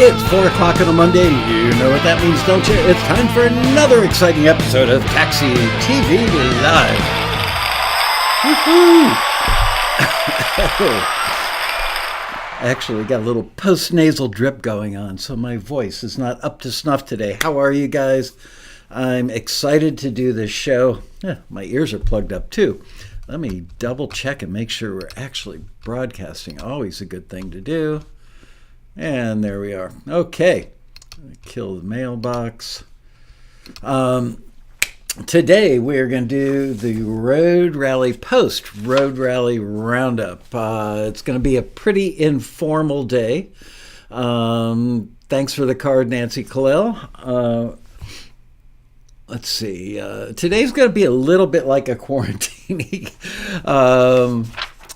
It's 4 o'clock on a Monday. You know what that means, don't you? It's time for another exciting episode of TAXITV Live. Woohoo! Actually, got a little post-nasal drip going on, so my voice is not up to snuff today. How are you guys? I'm excited to do this show. My ears are plugged up too. Let me double check and make sure we're actually broadcasting. Always a good thing to do. And there we are. Okay. Kill the mailbox. Today we're going to do the Road Rally Road Rally Roundup. It's going to be a pretty informal day. Thanks for the card, Nancy Kalel. Let's see. Today's going to be a little bit like a quarantine.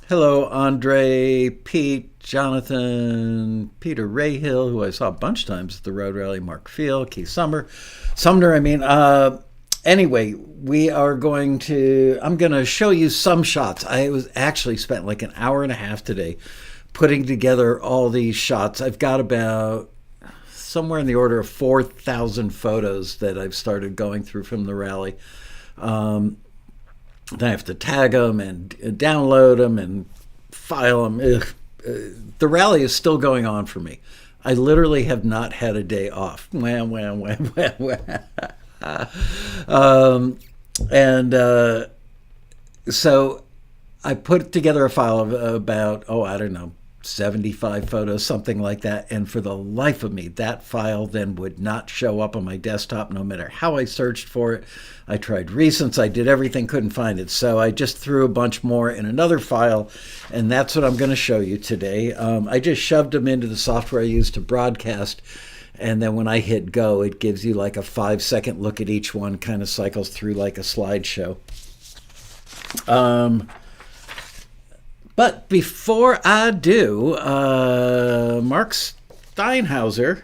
Hello, Andre, Pete, Jonathan, Peter Rayhill, who I saw a bunch of times at the Road Rally, Mark Field, Keith Sumner. Anyway, I'm going to show you some shots. I was actually spent like an hour and a half today putting together all these shots. I've got about somewhere in the order of 4,000 photos that I've started going through from the rally. Then I have to tag them and download them and file them. The rally is still going on for me. I literally have not had a day off. So I put together a file of about, 75 photos, something like that. And for the life of me, that file then would not show up on my desktop no matter how I searched for it. I tried recents, I did everything, couldn't find it. So I just threw a bunch more in another file, and that's what I'm going to show you today. I just shoved them into the software I use to broadcast, and then when I hit go, it gives you like a 5-second look at each one, kind of cycles through like a slideshow. But before I do, Mark Steinhauser,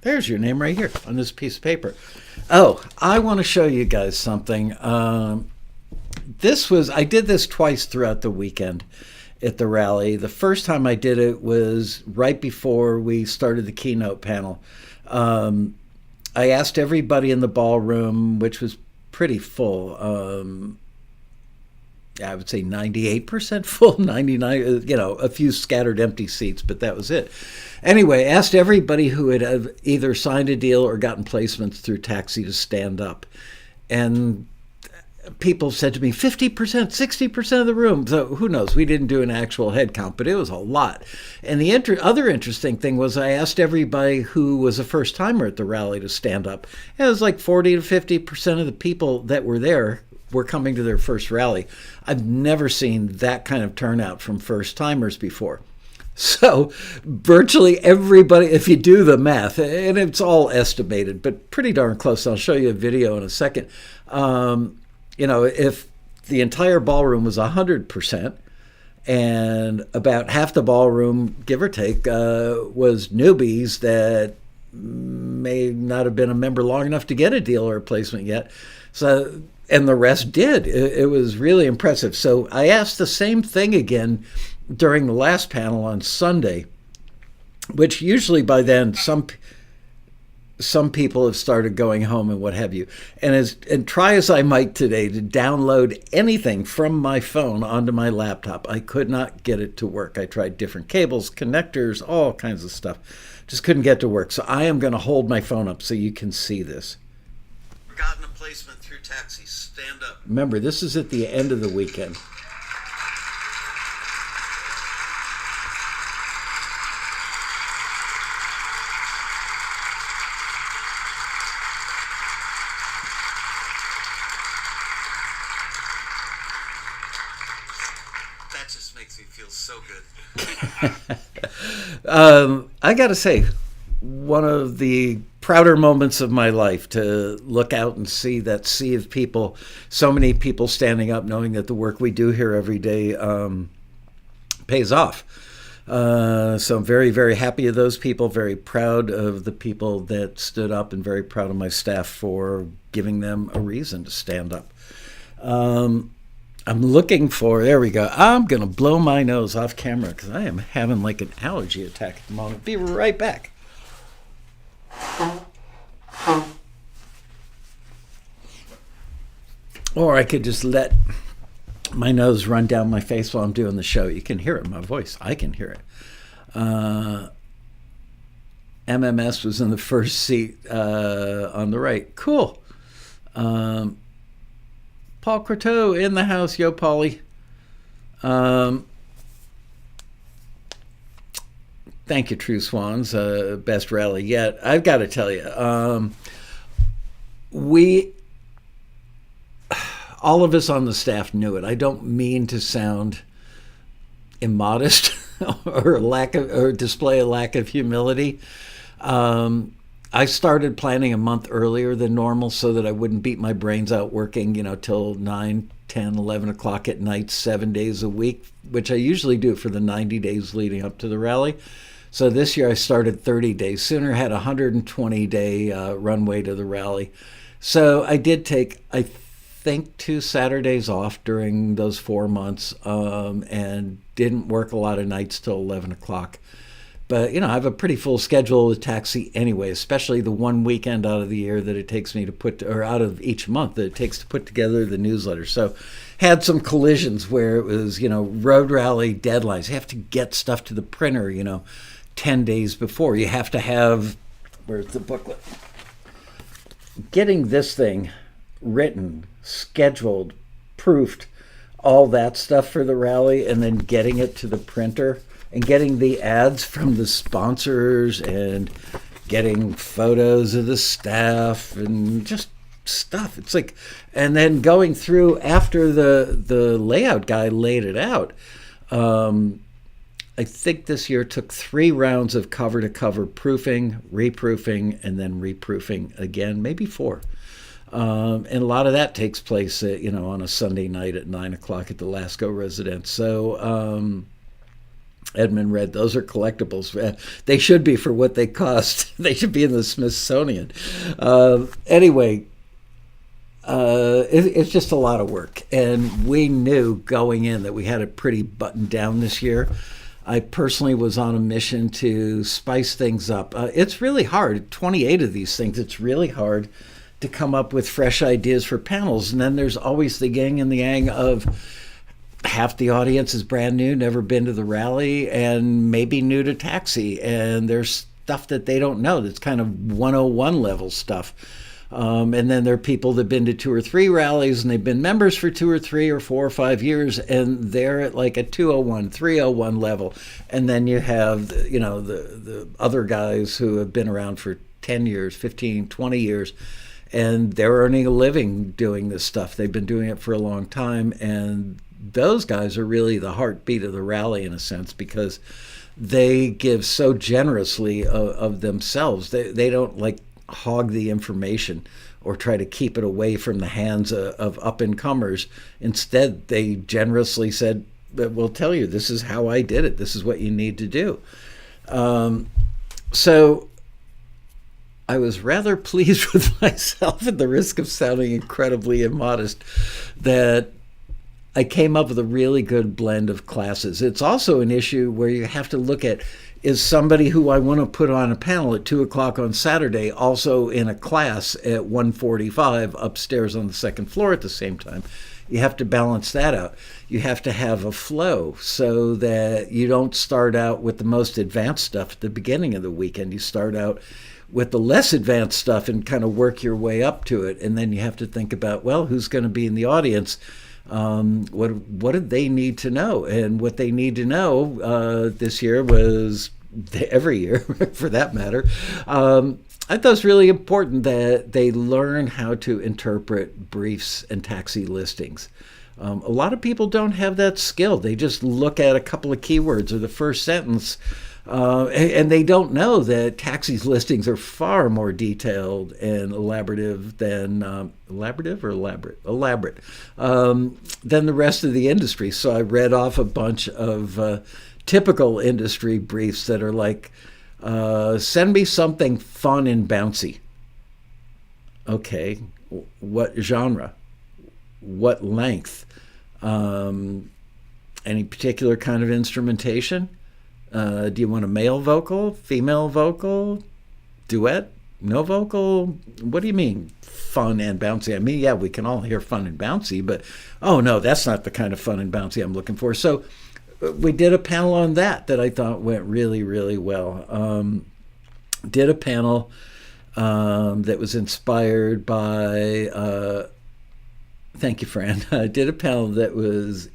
there's your name right here on this piece of paper. Oh, I want to show you guys something. I did this twice throughout the weekend at the rally. The first time I did it was right before we started the keynote panel. I asked everybody in the ballroom, which was pretty full, I would say 98% full, 99, a few scattered empty seats, but that was it. Anyway, asked everybody who had either signed a deal or gotten placements through Taxi to stand up. And people said to me, 50%, 60% of the room. So who knows? We didn't do an actual head count, but it was a lot. And the other interesting thing was I asked everybody who was a first timer at the rally to stand up. And it was like 40 to 50% of the people that were there were coming to their first rally. I've never seen that kind of turnout from first timers before. So virtually everybody, if you do the math, and it's all estimated, but pretty darn close. I'll show you a video in a second. If the entire ballroom was 100%, and about half the ballroom, give or take, was newbies that may not have been a member long enough to get a deal or a placement yet. And the rest did. It was really impressive. So I asked the same thing again during the last panel on Sunday, which usually by then some people have started going home and what have you. And try as I might today to download anything from my phone onto my laptop, I could not get it to work. I tried different cables, connectors, all kinds of stuff. Just couldn't get to work. So I am going to hold my phone up so you can see this. Gotten a placement through Taxi. Stand up. Remember, this is at the end of the weekend. That just makes me feel so good. I got to say, one of the prouder moments of my life to look out and see that sea of people, so many people standing up, knowing that the work we do here every day pays off. So I'm very, very happy of those people, very proud of the people that stood up, and very proud of my staff for giving them a reason to stand up. I'm looking for, there we go. I'm going to blow my nose off camera because I am having like an allergy attack at the moment. Be right back. Or I could just let my nose run down my face while I'm doing the show. You can hear it in my voice. I can hear it. MMS was in the first seat on the right. Cool. Paul Croteau in the house. Yo, Paulie. Thank you, True Swans. Best rally yet. I've got to tell you, all of us on the staff knew it. I don't mean to sound immodest or display a lack of humility. I started planning a month earlier than normal so that I wouldn't beat my brains out working, till 9, 10, 11 o'clock at night, 7 days a week, which I usually do for the 90 days leading up to the rally. So this year I started 30 days sooner, had a 120-day runway to the rally. So I did take, I think, 2 Saturdays off during those 4 months and didn't work a lot of nights till 11 o'clock. But, I have a pretty full schedule with Taxi anyway, especially the one weekend out of the year that it takes me to or out of each month that it takes to put together the newsletter. So had some collisions where it was, road rally deadlines. You have to get stuff to the printer, 10 days before. You have to have, where's the booklet? Getting this thing written, scheduled, proofed, all that stuff for the rally, and then getting it to the printer and getting the ads from the sponsors and getting photos of the staff and just stuff. It's like, and then going through after the layout guy laid it out. I think this year took 3 rounds of cover to cover proofing, reproofing, and then reproofing again, maybe 4. And a lot of that takes place, on a Sunday night at 9 o'clock at the Laskow residence. So, Edmund read, those are collectibles. They should be for what they cost. They should be in the Smithsonian. Anyway, it's just a lot of work. And we knew going in that we had it pretty buttoned down this year. I personally was on a mission to spice things up. It's really hard. 28 of these things, it's really hard to come up with fresh ideas for panels. And then there's always the yin and the yang of half the audience is brand new, never been to the rally, and maybe new to Taxi. And there's stuff that they don't know that's kind of 101 level stuff. And then there are people that have been to 2 or 3 rallies and they've been members for 2 or 3 or 4 or 5 years, and they're at like a 201, 301 level. And then you have, the other guys who have been around for 10 years, 15, 20 years, and they're earning a living doing this stuff. They've been doing it for a long time, and those guys are really the heartbeat of the rally in a sense, because they give so generously of themselves. They don't like hog the information or try to keep it away from the hands of up-and-comers. Instead, they generously said, we'll tell you, this is how I did it. This is what you need to do. So I was rather pleased with myself, at the risk of sounding incredibly immodest, that I came up with a really good blend of classes. It's also an issue where you have to look at, is somebody who I want to put on a panel at 2 o'clock on Saturday also in a class at 1:45 upstairs on the second floor at the same time? You have to balance that out. You have to have a flow so that you don't start out with the most advanced stuff at the beginning of the weekend. You start out with the less advanced stuff and kind of work your way up to it. And then you have to think about, well, who's going to be in the audience? What did they need to know? And what they need to know this year was, every year for that matter, I thought it was really important that they learn how to interpret briefs and taxi listings. A lot of people don't have that skill. They just look at a couple of keywords or the first sentence, and they don't know that Taxi's listings are far more detailed and elaborate than than the rest of the industry. So I read off a bunch of typical industry briefs that are like, send me something fun and bouncy. Okay, what genre? What length? Any particular kind of instrumentation? Do you want a male vocal, female vocal, duet, No vocal? What do you mean, fun and bouncy? I mean, yeah, we can all hear fun and bouncy, but oh no, that's not the kind of fun and bouncy I'm looking for. So we did a panel on that I thought went really, really well. Did a panel that was inspired by, thank you, Fran. Did a panel that was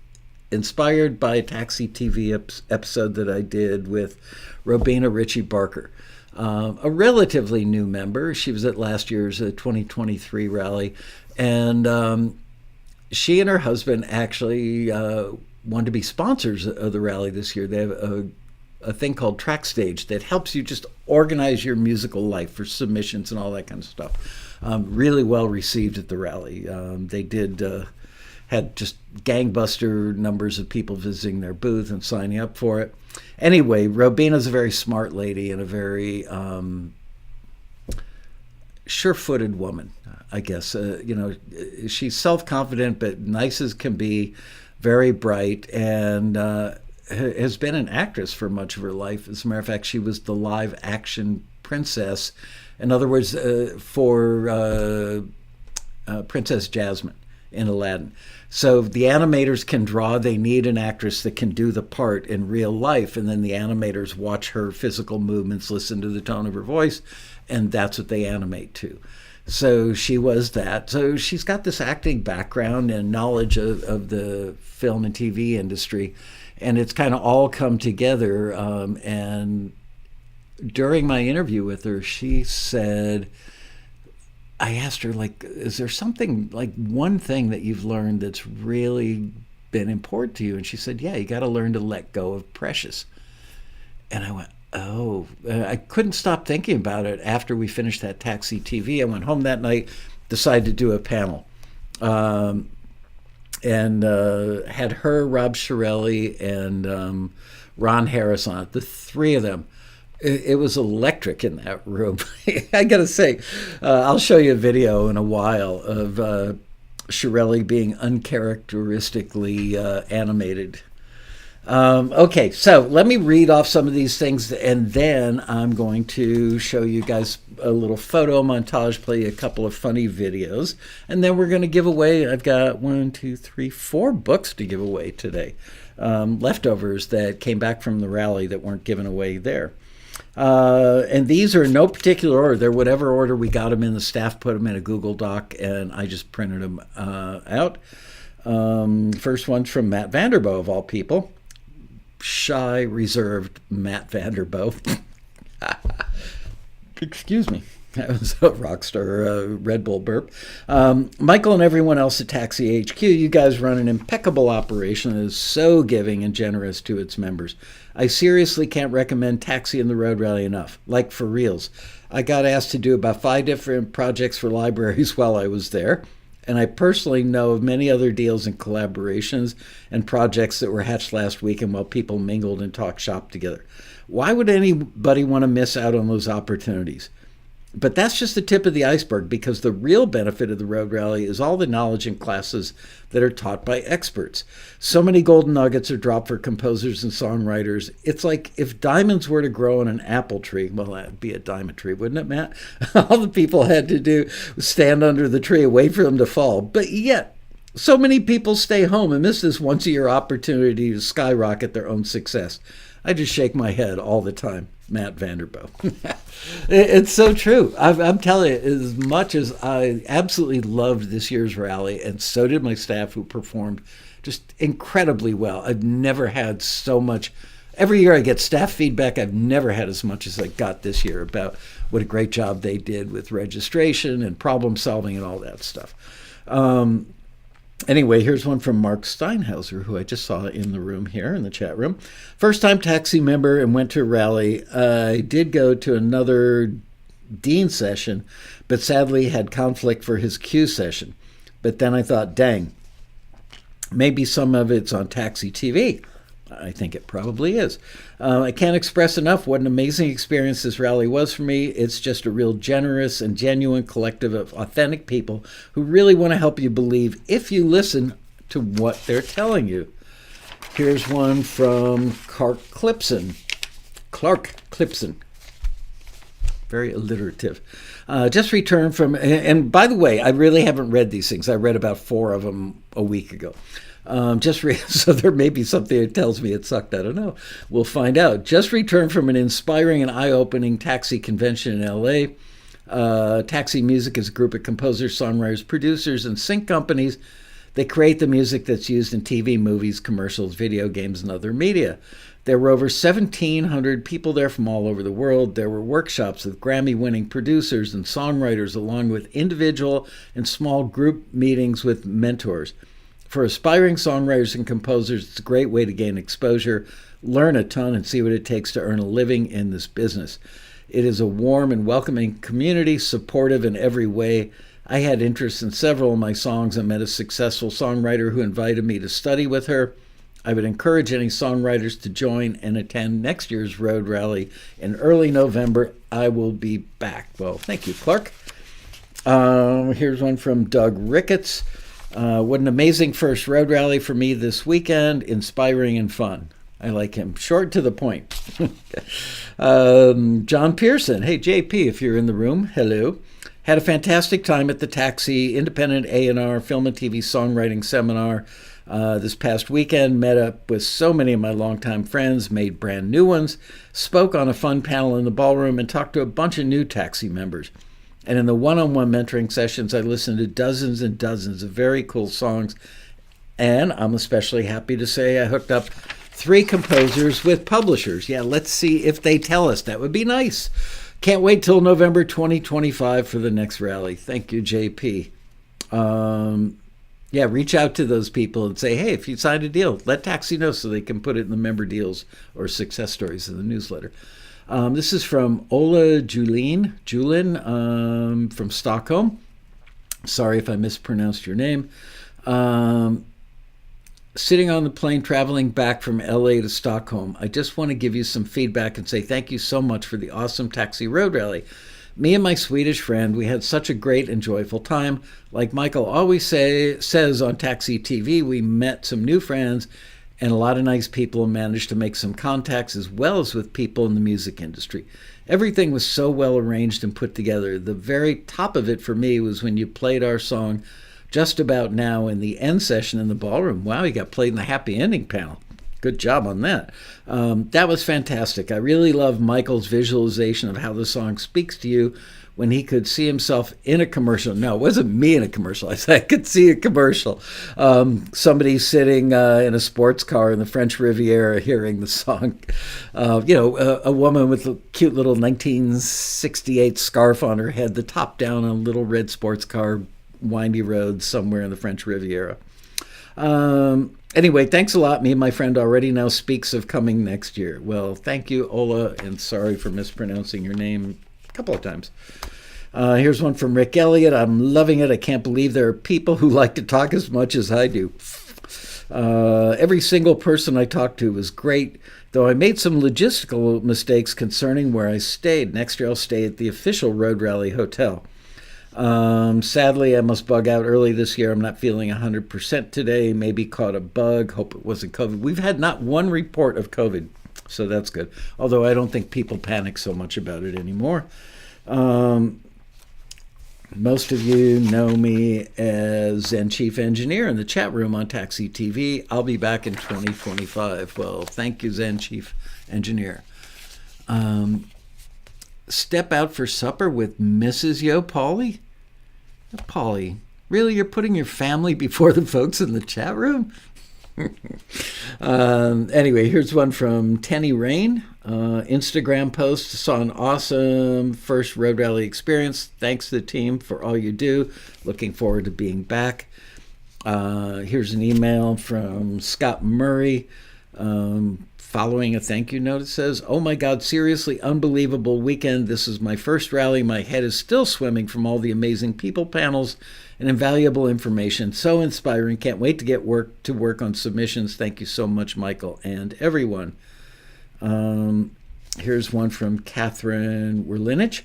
inspired by a TAXITV episode that I did with Robina Ritchie-Barker, a relatively new member. She was at last year's 2023 rally, and she and her husband actually wanted to be sponsors of the rally this year. They have a thing called Track Stage that helps you just organize your musical life for submissions and all that kind of stuff. Really well received at the rally. They had just gangbuster numbers of people visiting their booth and signing up for it. Anyway, Robina's a very smart lady and a very sure-footed woman, I guess. She's self-confident but nice as can be, very bright, and has been an actress for much of her life. As a matter of fact, she was the live action princess. In other words, for Princess Jasmine in Aladdin. So the animators can draw. They need an actress that can do the part in real life, and then the animators watch her physical movements, listen to the tone of her voice, and that's what they animate to. So she was that. So she's got this acting background and knowledge of the film and TV industry, and it's kind of all come together. And during my interview with her, she said, I asked her, like, is there something, like one thing that you've learned that's really been important to you? And she said, yeah, you got to learn to let go of precious. And I went, oh, I couldn't stop thinking about it after we finished that TAXITV. I went home that night, decided to do a panel. And had her, Rob Shirelli, and Ron Harris on it, the three of them. It was electric in that room. I got to say, I'll show you a video in a while of Shirelli being uncharacteristically animated. Okay, so let me read off some of these things, and then I'm going to show you guys a little photo montage, play a couple of funny videos, and then we're going to give away, I've got 4 books to give away today, leftovers that came back from the rally that weren't given away there. And these are in no particular order. They're whatever order we got them in. The staff put them in a Google Doc, and I just printed them out. First one's from Matt Vanderbo, of all people. Shy, reserved Matt Vanderbo. Excuse me. That was a rock star Red Bull burp. Michael and everyone else at Taxi HQ, you guys run an impeccable operation that is so giving and generous to its members. I seriously can't recommend Taxi and the Road Rally enough, like for reals. I got asked to do about 5 different projects for libraries while I was there, and I personally know of many other deals and collaborations and projects that were hatched last weekend while people mingled and talked shop together. Why would anybody want to miss out on those opportunities? But that's just the tip of the iceberg, because the real benefit of the Road Rally is all the knowledge in classes that are taught by experts. So many golden nuggets are dropped for composers and songwriters. It's like if diamonds were to grow on an apple tree, well, that'd be a diamond tree, wouldn't it, Matt? All the people had to do was stand under the tree and wait for them to fall. But yet, so many people stay home and miss this once-a-year opportunity to skyrocket their own success. I just shake my head all the time. Matt Vanderbo. It's so true. I'm telling you, as much as I absolutely loved this year's rally, and so did my staff, who performed just incredibly well. I've never had so much. Every year I get staff feedback. I've never had as much as I got this year about what a great job they did with registration and problem solving and all that stuff. Anyway, here's one from Mark Steinhauser, who I just saw in the room here, in the chat room. First time Taxi member and went to a rally. I did go to another Dean session, but sadly had conflict for his Q session. But then I thought, dang, maybe some of it's on Taxi TV. I think it probably is. I can't express enough what an amazing experience this rally was for me. It's just a real generous and genuine collective of authentic people who really want to help you believe if you listen to what they're telling you. Here's one from Clark Clipson. very alliterative. Just returned from, and by the way, I really haven't read these things. I read about 4 of them a week ago. So there may be something that tells me it sucked. I don't know. We'll find out. Just returned from an inspiring and eye-opening Taxi convention in L.A. Taxi Music is a group of composers, songwriters, producers, and sync companies. They create the music that's used in TV, movies, commercials, video games, and other media. There were over 1,700 people there from all over the world. There were workshops with Grammy-winning producers and songwriters, along with individual and small group meetings with mentors. For aspiring songwriters and composers, it's a great way to gain exposure, learn a ton, and see what it takes to earn a living in this business. It is a warm and welcoming community, supportive in every way. I had interest in several of my songs and met a successful songwriter who invited me to study with her. I would encourage any songwriters to join and attend next year's road rally in early November. I will be back. Well, thank you, Clark. Here's one from Doug Ricketts. What an amazing first road rally for me this weekend. Inspiring and fun. I like him. Short to the point. John Pearson. Hey, JP, if you're in the room, hello. Had a fantastic time at the Taxi Independent A&R Film and TV Songwriting Seminar this past weekend. Met up with so many of my longtime friends, made brand new ones, spoke on a fun panel in the ballroom, and talked to a bunch of new Taxi members. And in the one-on-one mentoring sessions, I listened to dozens and dozens of very cool songs. And I'm especially happy to say I hooked up 3 composers with publishers. Yeah, let's see if they tell us. That would be nice. Can't wait till November 2025 for the next rally. Thank you, JP. Yeah, reach out to those people and say, hey, if you signed a deal, let Taxi know so they can put it in the member deals or success stories in the newsletter. This is from Ola Julin from Stockholm. Sorry if I mispronounced your name. Sitting on the plane traveling back from LA to Stockholm, I just want to give you some feedback and say thank you so much for the awesome Taxi Road Rally. Me and my Swedish friend, we had such a great and joyful time. Like Michael always says on TAXITV, we met some new friends and a lot of nice people and managed to make some contacts as well as with people in the music industry. Everything was so well arranged and put together. The very top of it for me was when you played our song Just About Now in the end session in the ballroom. Wow, you got played in the happy ending panel. Good job on that. That was fantastic. I really love Michael's visualization of how the song speaks to you when he could see himself in a commercial. No, it wasn't me in a commercial. I said I could see a commercial. Somebody sitting in a sports car in the French Riviera hearing the song. A woman with a cute little 1968 scarf on her head, the top down on a little red sports car, windy roads somewhere in the French Riviera. Anyway, thanks a lot. Me and my friend already now speaks of coming next year. Well, thank you, Ola, and sorry for mispronouncing your name a couple of times. Here's one from Rick Elliott. I'm loving it. I can't believe there are people who like to talk as much as I do. Every single person I talked to was great, though I made some logistical mistakes concerning where I stayed. Next year I'll stay at the official Road Rally Hotel. Sadly, I must bug out early this year. I'm not feeling 100% today. Maybe caught a bug. Hope it wasn't COVID. We've had not one report of COVID, so that's good. Although I don't think people panic so much about it anymore. Most of you know me as Zen Chief Engineer in the chat room on TAXITV. I'll be back in 2025. Well, thank you, Zen Chief Engineer. Step out for supper with Mrs. Yo Polly? Polly, really? You're putting your family before the folks in the chat room? Anyway, here's one from Tenny Rain. Instagram post. Saw an awesome first road rally experience. Thanks to the team for all you do. Looking forward to being back. Here's an email from Scott Murray. Following a thank you note, it says, oh my God, seriously unbelievable weekend. This is my first rally. My head is still swimming from all the amazing people panels and invaluable information. So inspiring. Can't wait to get to work on submissions. Thank you so much, Michael, and everyone. Here's one from Catherine Werlinich.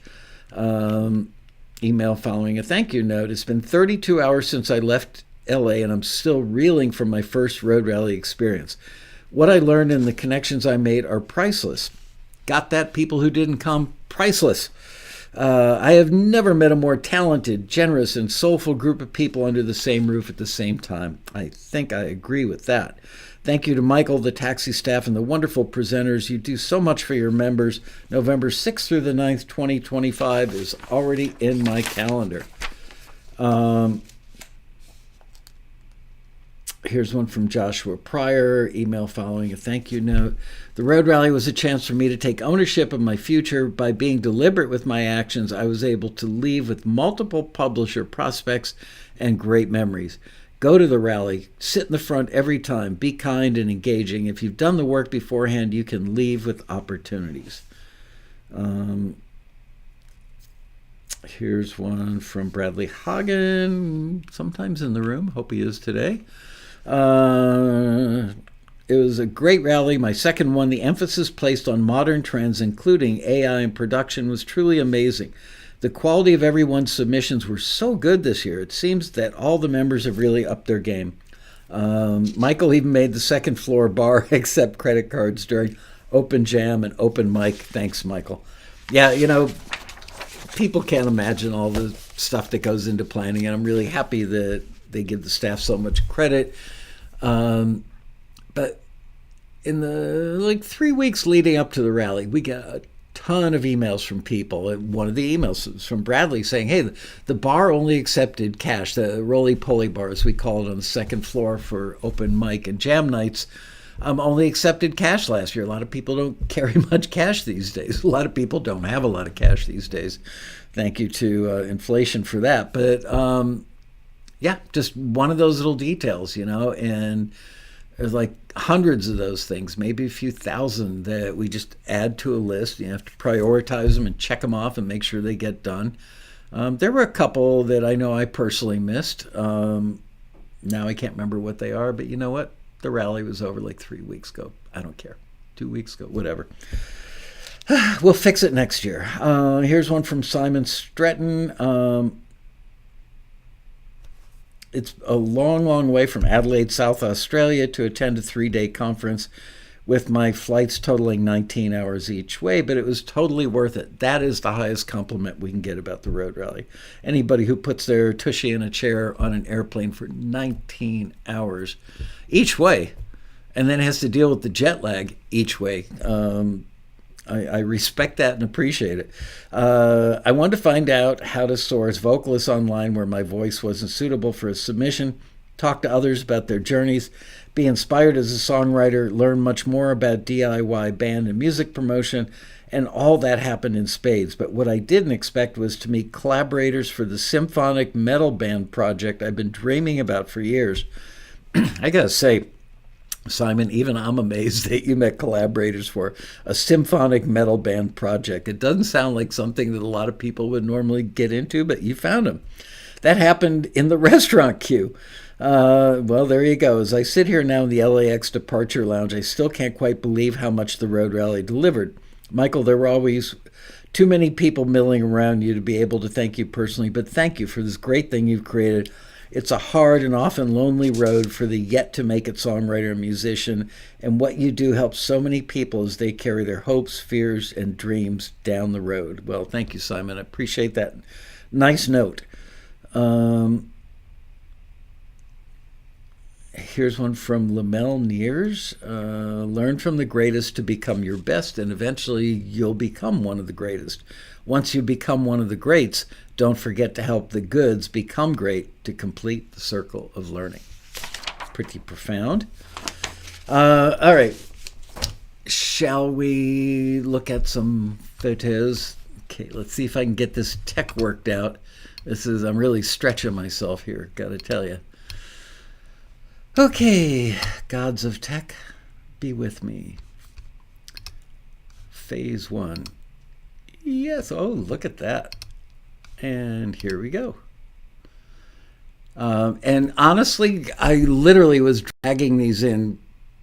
Email following a thank you note. It's been 32 hours since I left LA and I'm still reeling from my first road rally experience. What I learned and the connections I made are priceless. Got that? People who didn't come, priceless. I have never met a more talented, generous, and soulful group of people under the same roof at the same time. I think I agree with that. Thank you to Michael, the taxi staff, and the wonderful presenters. You do so much for your members. November 6th through the 9th, 2025 is already in my calendar. Here's one from Joshua Pryor, email following a thank you note. The road rally was a chance for me to take ownership of my future. By being deliberate with my actions, I was able to leave with multiple publisher prospects and great memories. Go to the rally, sit in the front every time, be kind and engaging. If you've done the work beforehand, you can leave with opportunities. Here's one from Bradley Hagen, sometimes in the room. Hope he is today. It was a great rally, my second one. The emphasis placed on modern trends, including AI and production, was truly amazing. The quality of everyone's submissions were so good this year. It seems that all the members have really upped their game. Michael even made the second floor bar accept credit cards during open jam and open mic. Thanks, Michael. Yeah, people can't imagine all the stuff that goes into planning, and I'm really happy that they give the staff so much credit. But in the 3 weeks leading up to the rally, we got a ton of emails from people. One of the emails was from Bradley saying, hey, the bar only accepted cash, the roly-poly bar, as we call it, on the second floor for open mic and jam nights, only accepted cash last year. A lot of people don't carry much cash these days. A lot of people don't have a lot of cash these days. Thank you to inflation for that. But yeah, just one of those little details, and there's like hundreds of those things, maybe a few thousand that we just add to a list. You have to prioritize them and check them off and make sure they get done. There were a couple that I know I personally missed. Now I can't remember what they are, but you know what? The rally was over like 3 weeks ago. I don't care. 2 weeks ago, whatever. We'll fix it next year. Here's one from Simon Stretton. It's a long, long way from Adelaide, South Australia, to attend a 3-day conference with my flights totaling 19 hours each way, but it was totally worth it. That is the highest compliment we can get about the road rally. Anybody who puts their tushy in a chair on an airplane for 19 hours each way and then has to deal with the jet lag each way, I respect that and appreciate it. I wanted to find out how to source vocalists online where my voice wasn't suitable for a submission, talk to others about their journeys, be inspired as a songwriter, learn much more about DIY band and music promotion, and all that happened in spades. But what I didn't expect was to meet collaborators for the symphonic metal band project I've been dreaming about for years. I gotta say, Simon, even I'm amazed that you met collaborators for a symphonic metal band project. It doesn't sound like something that a lot of people would normally get into, but you found them. That happened in the restaurant queue. Well, there you go. As I sit here now in the LAX departure lounge, I still can't quite believe how much the road rally delivered. Michael, there were always too many people milling around you to be able to thank you personally, but thank you for this great thing you've created. It's a hard and often lonely road for the yet-to-make-it songwriter and musician, and what you do helps so many people as they carry their hopes, fears, and dreams down the road. Well, thank you, Simon. I appreciate that nice note. Here's one from Lamel Neers. Learn from the greatest to become your best, and eventually you'll become one of the greatest. Once you become one of the greats, don't forget to help the goods become great to complete the circle of learning. Pretty profound. All right. Shall we look at some photos? Okay, let's see if I can get this tech worked out. I'm really stretching myself here, gotta tell you. Okay, gods of tech, be with me. Phase 1. Yes, oh, look at that. And here we go. And honestly, I literally was dragging these in.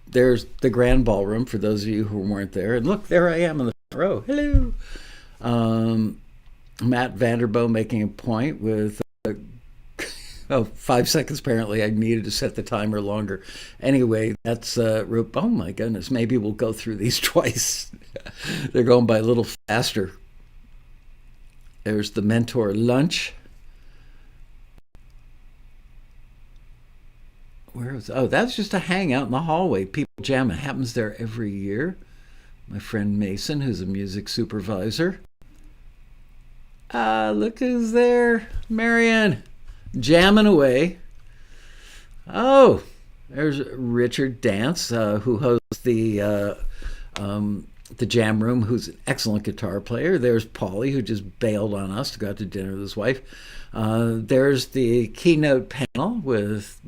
There's the grand ballroom for those of you who weren't there. And look, there I am in the front row. Hello. Matt Vanderbo making a point with 5 seconds. Apparently, I needed to set the timer longer. Anyway, that's oh my goodness. Maybe we'll go through these twice. They're going by a little faster. There's the mentor lunch. That's just a hangout in the hallway. People jam. It happens there every year. My friend Mason, who's a music supervisor. Look who's there. Marianne, jamming away. Oh, there's Richard Dance, who hosts the Jam Room, who's an excellent guitar player. There's Paulie, who just bailed on us to go out to dinner with his wife. There's the keynote panel with,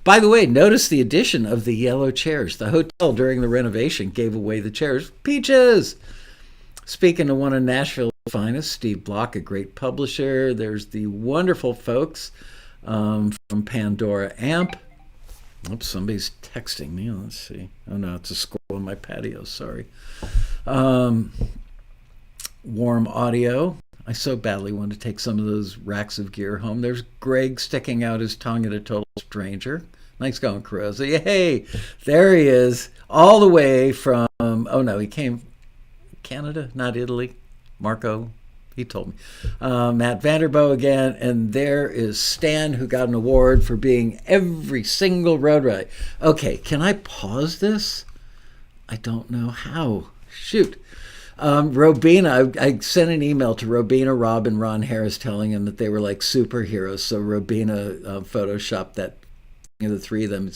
By the way, notice the addition of the yellow chairs. The hotel during the renovation gave away the chairs. Peaches! Speaking to one of Nashville's finest, Steve Block, a great publisher. There's the wonderful folks from Pandora Amp. Oops, somebody's texting me. Let's see. Oh, no, it's a squirrel on my patio. Sorry. Warm Audio. I so badly want to take some of those racks of gear home. There's Greg sticking out his tongue at a total stranger. Nice going, Carozza. Hey, there he is, all the way from, he came Canada, not Italy. Marco, he told me. Matt Vanderbo again, and there is Stan, who got an award for being every single road rally. Okay, can I pause this? I don't know how. Shoot. Robina, I sent an email to Robina, Rob, and Ron Harris telling him that they were like superheroes. So Robina photoshopped that thing of the three of them.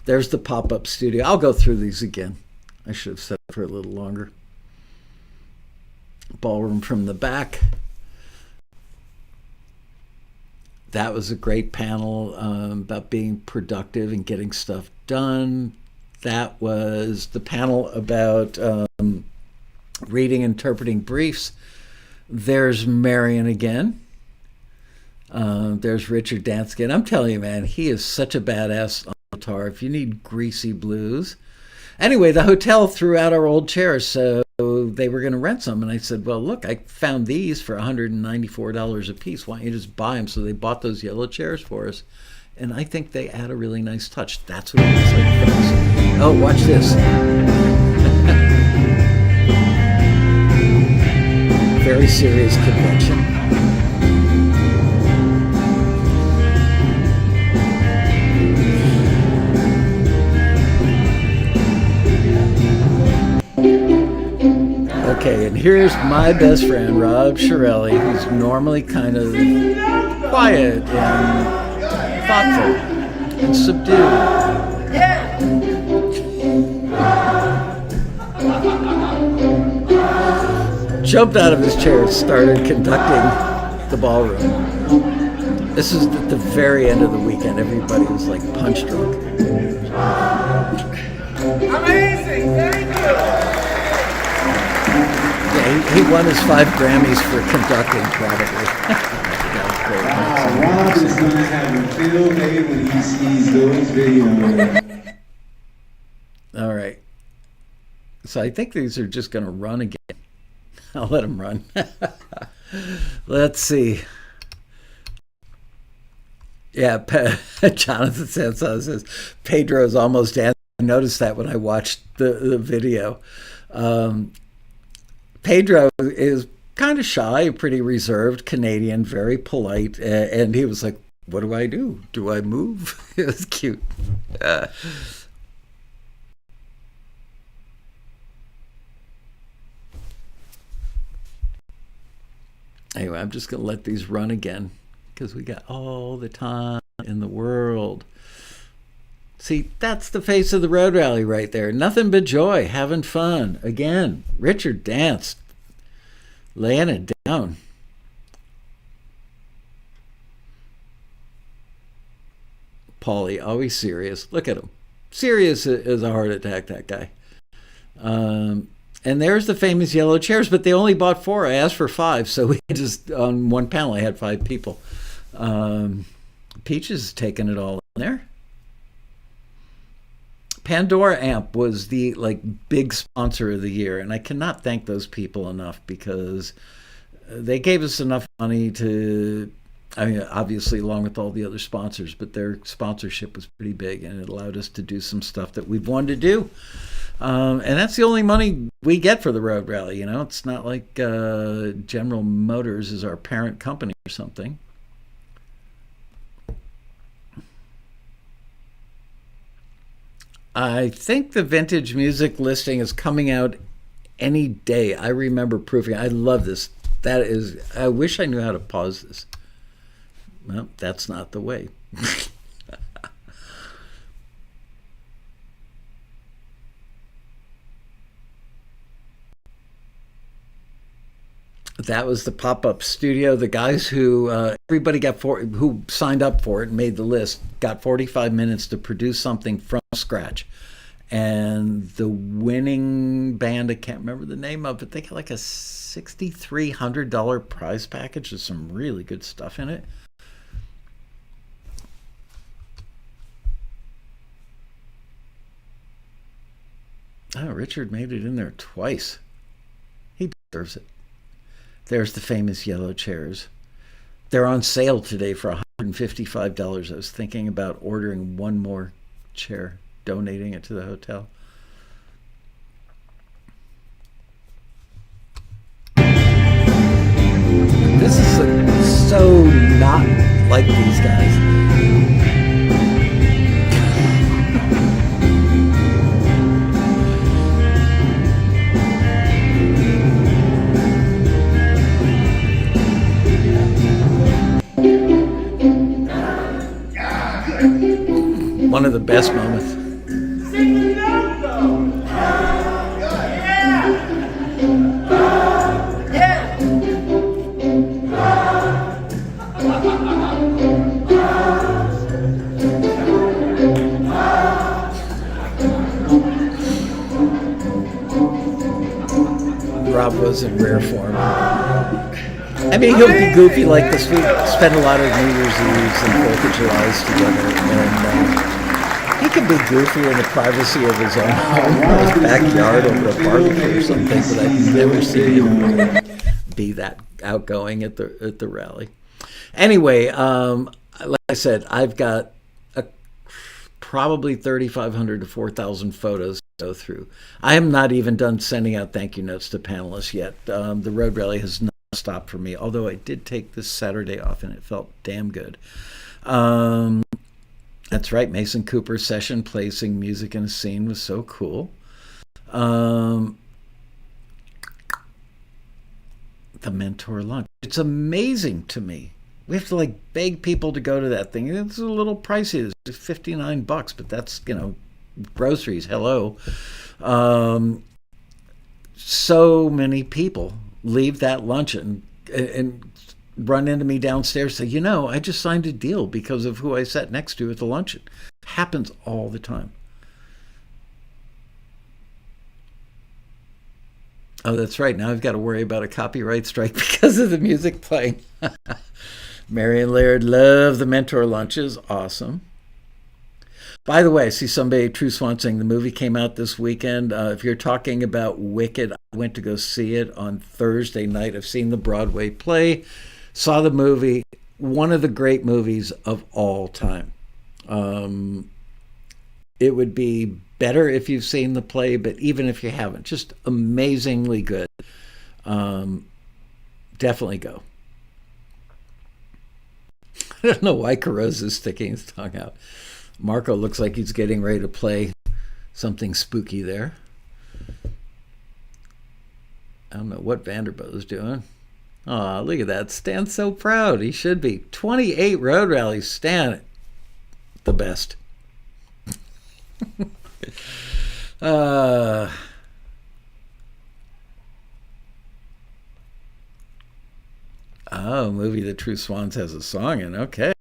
There's the pop-up studio. I'll go through these again. I should have set it for a little longer. Ballroom from the back. That was a great panel about being productive and getting stuff done. That was the panel about reading, interpreting briefs. There's Marion again. There's Richard Dance again. I'm telling you, man, he is such a badass on guitar. If you need greasy blues. Anyway, the hotel threw out our old chairs, so they were going to rent some. And I said, well, look, I found these for $194 a piece. Why don't you just buy them? So they bought those yellow chairs for us. And I think they add a really nice touch. That's what it looks like, folks. Oh, watch this. Very serious convention. Okay, and here's my best friend, Rob Shirelli, who's normally kind of quiet and thoughtful and subdued. Jumped out of his chair and started conducting the ballroom. This is at the very end of the weekend. Everybody was like punch drunk. Amazing! Thank you! Yeah, he won his 5 Grammys for conducting, probably. Rob is going to have a field day when he sees those videos. All right. So I think these are just going to run again. I'll let them run. Let's see. Yeah, Jonathan says Pedro's almost dancing. I noticed that when I watched the video. Pedro is kind of shy, pretty reserved, Canadian, very polite, and he was like, what do I do? Do I move? It was cute. Anyway, I'm just going to let these run again because we got all the time in the world. See, that's the face of the road rally right there. Nothing but joy, having fun. Again, Richard Dance, laying it down. Paulie, always serious. Look at him. Serious as a heart attack, that guy. And there's the famous yellow chairs, but they only bought 4. I asked for 5, so we just, on one panel, I had 5 people. Peaches is taking it all in there. Pandora Amp was the big sponsor of the year, and I cannot thank those people enough because they gave us enough money to, I mean, obviously along with all the other sponsors, but their sponsorship was pretty big, and it allowed us to do some stuff that we've wanted to do. And that's the only money we get for the road rally. It's not like General Motors is our parent company or something. I think the vintage music listing is coming out any day. I remember proofing. I love this. I wish I knew how to pause this. Well, that's not the way. That was the pop-up studio. The guys who everybody who signed up for it and made the list got 45 minutes to produce something from scratch. And the winning band, I can't remember the name of it, they got like a $6,300 prize package with some really good stuff in it. Oh, Richard made it in there twice. He deserves it. There's the famous yellow chairs. They're on sale today for $155. I was thinking about ordering one more chair, donating it to the hotel. This is so not like these guys. One of the best moments. Sing the note, though. Yeah. Yeah. Rob was in rare form. I mean, he'll be goofy like this. We spend a lot of New Year's Eves and 4th of Julys together, and he can be goofy in the privacy of his own home or his backyard over a barbecue or something, but I've never seen him be that outgoing at the rally. Anyway, like I said, I've got probably 3,500 to 4,000 photos to go through. I am not even done sending out thank you notes to panelists yet. The road rally has not stopped for me, although I did take this Saturday off and it felt damn good. That's right, Mason Cooper's session placing music in a scene was so cool. The mentor lunch, it's amazing to me. We have to beg people to go to that thing. It's a little pricey. It's $59, but that's, groceries. Hello. So many people leave that luncheon and run into me downstairs and say, I just signed a deal because of who I sat next to at the luncheon. Happens all the time. Oh, that's right. Now I've got to worry about a copyright strike because of the music playing. Marion Laird, love the mentor lunches. Awesome. By the way, I see somebody, True Swan, saying the movie came out this weekend. If you're talking about Wicked, I went to go see it on Thursday night. I've seen the Broadway play, saw the movie, one of the great movies of all time. It would be better if you've seen the play, but even if you haven't, just amazingly good. Definitely go. I don't know why Caroz is sticking his tongue out. Marco looks like he's getting ready to play something spooky there. I don't know what Vanderbilt is doing. Aw, look at that. Stan's so proud. He should be. 28 road rallies. Stan, the best. Oh, movie that True Swans has a song in. Okay.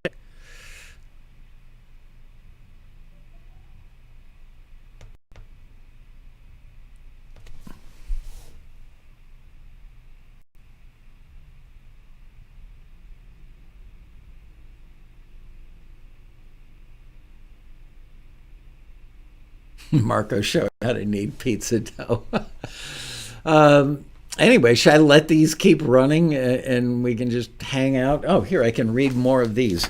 Marco showed how to knead pizza dough. Anyway, should I let these keep running and we can just hang out? Oh, here, I can read more of these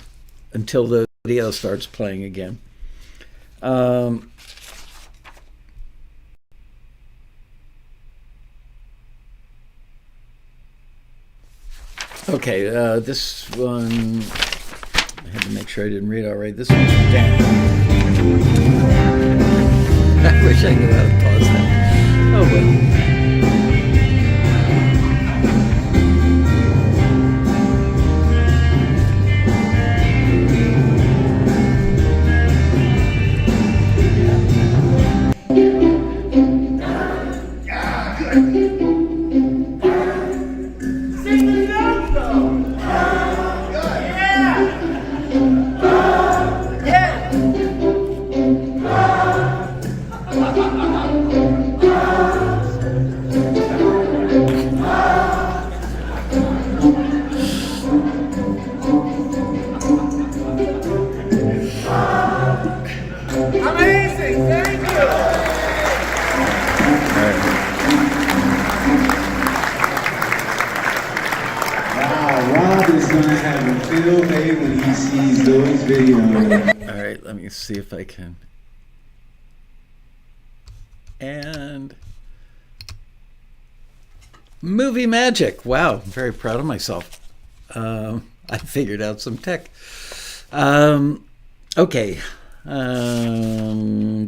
until the video starts playing again. Okay, this one, I had to make sure I didn't read it all right. This one's down. I wish I knew how to pause that. Oh well. Sing the note, though. Good. Yeah. Yeah. Amazing. Thank you. Wow, Rob is going to have a field day when he sees those videos. All right, let me see if I can. And movie magic. Wow, I'm very proud of myself. I figured out some tech. Okay.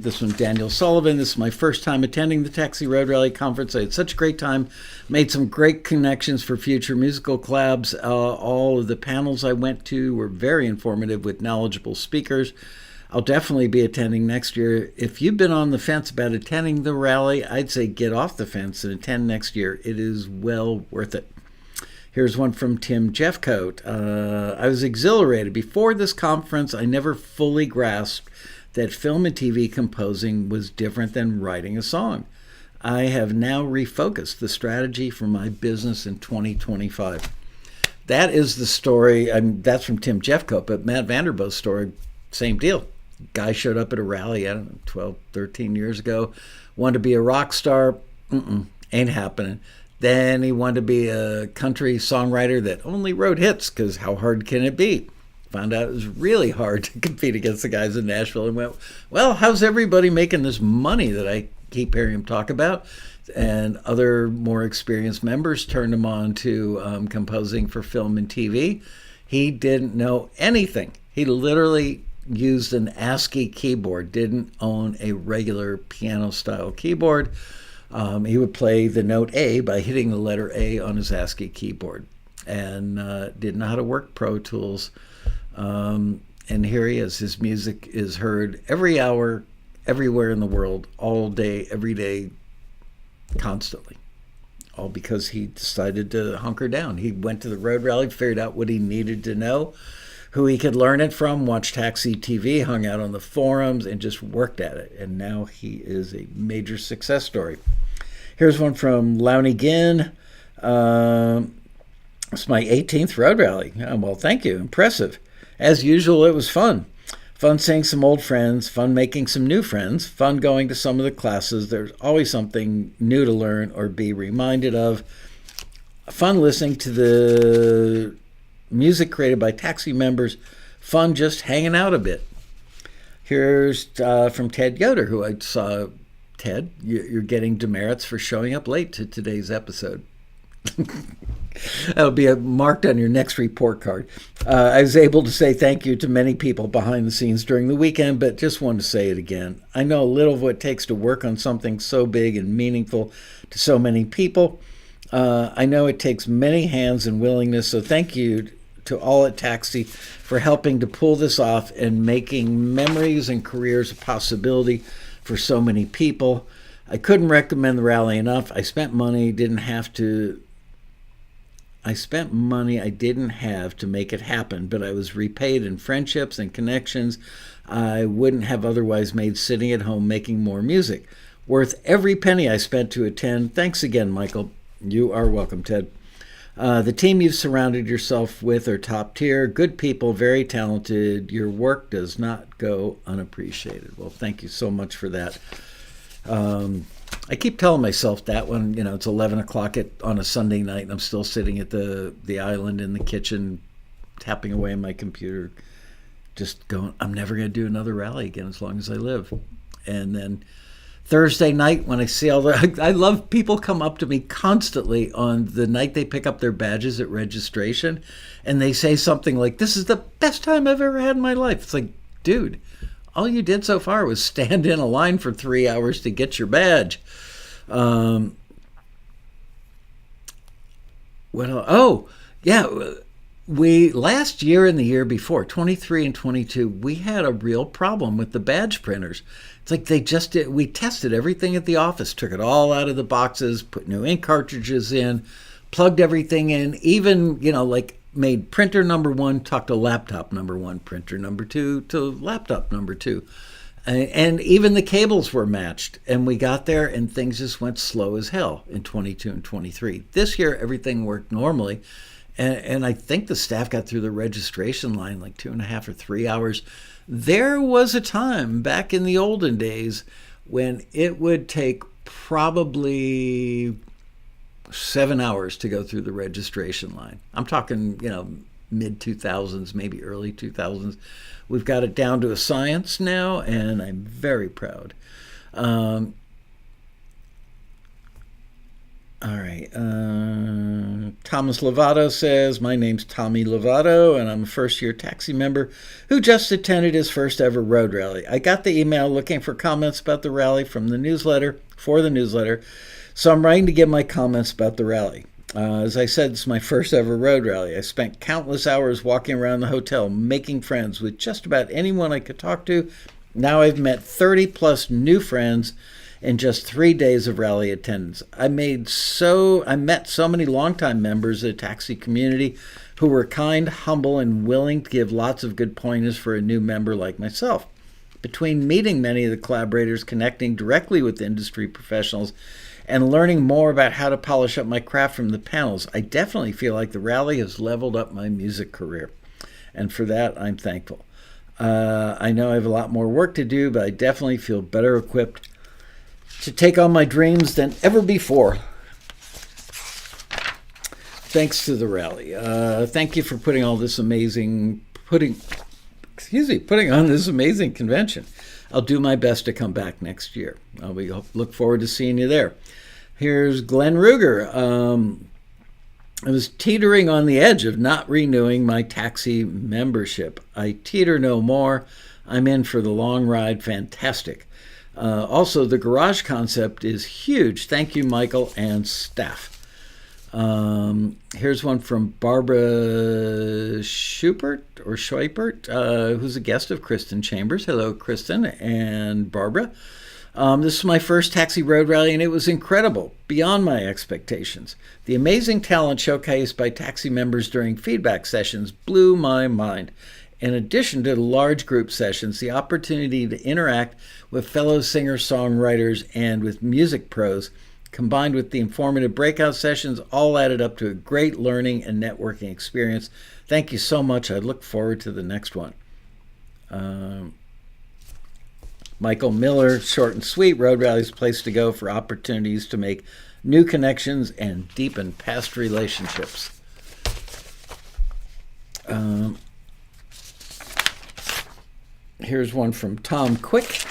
This one, Daniel Sullivan. This is my first time attending the Taxi Road Rally Conference. I had such a great time. Made some great connections for future musical collabs. All of the panels I went to were very informative with knowledgeable speakers. I'll definitely be attending next year. If you've been on the fence about attending the rally, I'd say get off the fence and attend next year. It is well worth it. Here's one from Tim Jeffcoat. I was exhilarated. Before this conference, I never fully grasped that film and TV composing was different than writing a song. I have now refocused the strategy for my business in 2025. That is the story. I mean, that's from Tim Jeffcoat, but Matt Vanderbo's story, same deal. Guy showed up at a rally, I don't know, 12, 13 years ago, wanted to be a rock star. Ain't happening. Then he wanted to be a country songwriter that only wrote hits, because how hard can it be? Found out it was really hard to compete against the guys in Nashville, and went, well, how's everybody making this money that I keep hearing him talk about? And other more experienced members turned him on to composing for film and TV. He didn't know anything. He literally used an ASCII keyboard, didn't own a regular piano-style keyboard. He would play the note A by hitting the letter A on his ASCII keyboard, and didn't know how to work Pro Tools. And here he is. His music is heard every hour, everywhere in the world, all day, every day, constantly. All because he decided to hunker down. He went to the road rally, figured out what he needed to know, who he could learn it from, watched TAXITV, hung out on the forums, and just worked at it. And now he is a major success story. Here's one from Lowney Ginn. It's my 18th road rally. Oh, well, thank you. Impressive. As usual, it was fun. Fun seeing some old friends, fun making some new friends, fun going to some of the classes. There's always something new to learn or be reminded of. Fun listening to the music created by Taxi members. Fun just hanging out a bit. Here's from Ted Yoder, who I saw. Ted, you're getting demerits for showing up late to today's episode. That'll be marked on your next report card. I was able to say thank you to many people behind the scenes during the weekend, but just wanted to say it again. I know a little of what it takes to work on something so big and meaningful to so many people. I know it takes many hands and willingness, so thank you to all at Taxi for helping to pull this off and making memories and careers a possibility for so many people. I couldn't recommend the rally enough. I spent money I didn't have to make it happen, but I was repaid in friendships and connections I wouldn't have otherwise made sitting at home making more music. Worth every penny I spent to attend. Thanks again, Michael. You are welcome, Ted. The team you've surrounded yourself with are top tier, good people, very talented. Your work does not go unappreciated. Well, thank you so much for that. I keep telling myself that when, it's 11 o'clock on a Sunday night and I'm still sitting at the island in the kitchen, tapping away on my computer, just going, I'm never going to do another rally again as long as I live. And then Thursday night when I see I love people come up to me constantly on the night they pick up their badges at registration, and they say something like, "This is the best time I've ever had in my life." It's like, dude, all you did so far was stand in a line for 3 hours to get your badge. What else? Oh, yeah. We last year and the year before, 23 and 22, we had a real problem with the badge printers. It's like we tested everything at the office, took it all out of the boxes, put new ink cartridges in, plugged everything in, even, like made printer number 1 talk to laptop number 1, printer number 2 to laptop number 2. And even the cables were matched. And we got there and things just went slow as hell in 22 and 23. This year, everything worked normally. And I think the staff got through the registration line like 2.5 or 3 hours. There was a time back in the olden days when it would take probably 7 hours to go through the registration line. I'm talking, mid 2000s, maybe early 2000s. We've got it down to a science now, and I'm very proud. All right. Thomas Lovato says, my name's Tommy Lovato, and I'm a first-year taxi member who just attended his first ever road rally. I got the email looking for comments about the rally for the newsletter, so I'm writing to give my comments about the rally. As I said, it's my first ever road rally. I spent countless hours walking around the hotel, making friends with just about anyone I could talk to. Now I've met 30-plus new friends in just 3 days of rally attendance. I met so many longtime members of the taxi community who were kind, humble, and willing to give lots of good pointers for a new member like myself. Between meeting many of the collaborators, connecting directly with industry professionals, and learning more about how to polish up my craft from the panels, I definitely feel like the rally has leveled up my music career. And for that, I'm thankful. I know I have a lot more work to do, but I definitely feel better equipped to take on my dreams than ever before. Thanks to the rally. Thank you for putting on this amazing convention. I'll do my best to come back next year. We look forward to seeing you there. Here's Glenn Ruger. I was teetering on the edge of not renewing my taxi membership. I teeter no more. I'm in for the long ride. Fantastic. Also, the garage concept is huge. Thank you, Michael and staff. Here's one from Barbara Schupert, who's a guest of Kristen Chambers. Hello, Kristen and Barbara. This is my first taxi road rally, and it was incredible, beyond my expectations. The amazing talent showcased by taxi members during feedback sessions blew my mind. In addition to the large group sessions, the opportunity to interact with fellow singer-songwriters and with music pros, combined with the informative breakout sessions, all added up to a great learning and networking experience. Thank you so much. I look forward to the next one. Michael Miller, short and sweet. Road Rally is a place to go for opportunities to make new connections and deepen past relationships. Here's one from Tom Quick.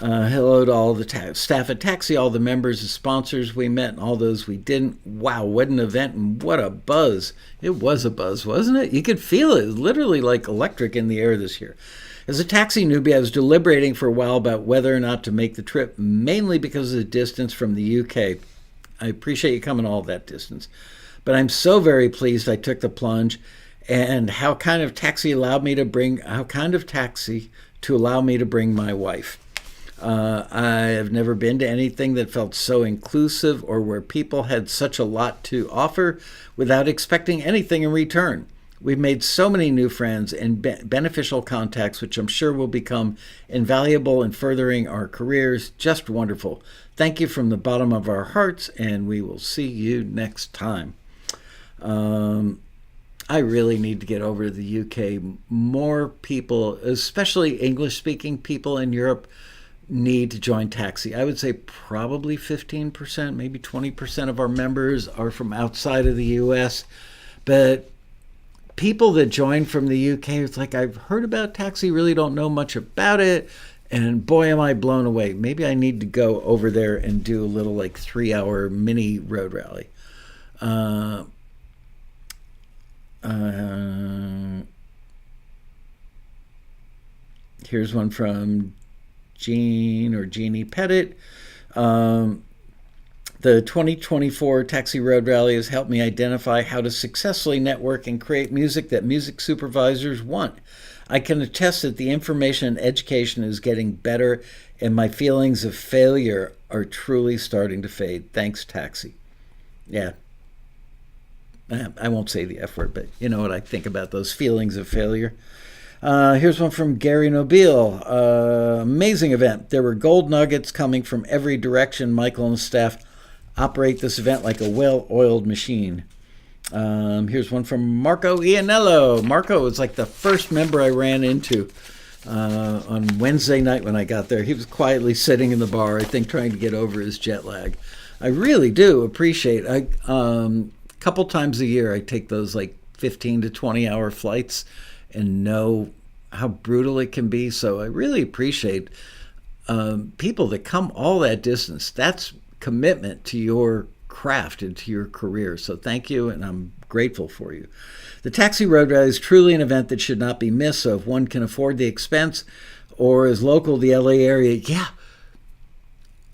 Hello to all the staff at Taxi, all the members and sponsors we met, and all those we didn't. Wow, what an event and what a buzz. It was a buzz, wasn't it? You could feel it. It was literally like electric in the air this year. As a taxi newbie, I was deliberating for a while about whether or not to make the trip, mainly because of the distance from the UK. I appreciate you coming all that distance. But I'm so very pleased I took the plunge, and how kind of taxi to allow me to bring my wife. I have never been to anything that felt so inclusive or where people had such a lot to offer without expecting anything in return. We've made so many new friends and beneficial contacts, which I'm sure will become invaluable in furthering our careers. Just wonderful. Thank you from the bottom of our hearts, and we will see you next time. I really need to get over to the UK. More people, especially English-speaking people in Europe, need to join Taxi. I would say probably 15%, maybe 20% of our members are from outside of the US. But people that join from the UK, it's like, I've heard about Taxi, really don't know much about it. And boy, am I blown away. Maybe I need to go over there and do a little like 3-hour mini road rally. Here's one from Jeannie Pettit. The 2024 Taxi Road Rally has helped me identify how to successfully network and create music that music supervisors want. I can attest that the information and education is getting better, and my feelings of failure are truly starting to fade. Thanks, Taxi. Yeah. I won't say the F word, but you know what I think about those feelings of failure. Here's one from Gary Nobile. Amazing event. There were gold nuggets coming from every direction. Michael and staff operate this event like a well-oiled machine. Here's one from Marco Ianello. Marco was like the first member I ran into on Wednesday night when I got there. He was quietly sitting in the bar, I think trying to get over his jet lag. I really do appreciate it. A couple times a year I take those like 15 to 20 hour flights and know how brutal it can be. So I really appreciate people that come all that distance. That's commitment to your craft and to your career. So thank you, and I'm grateful for you. The Taxi Road Rally is truly an event that should not be missed. So if one can afford the expense or is local to the LA area, yeah.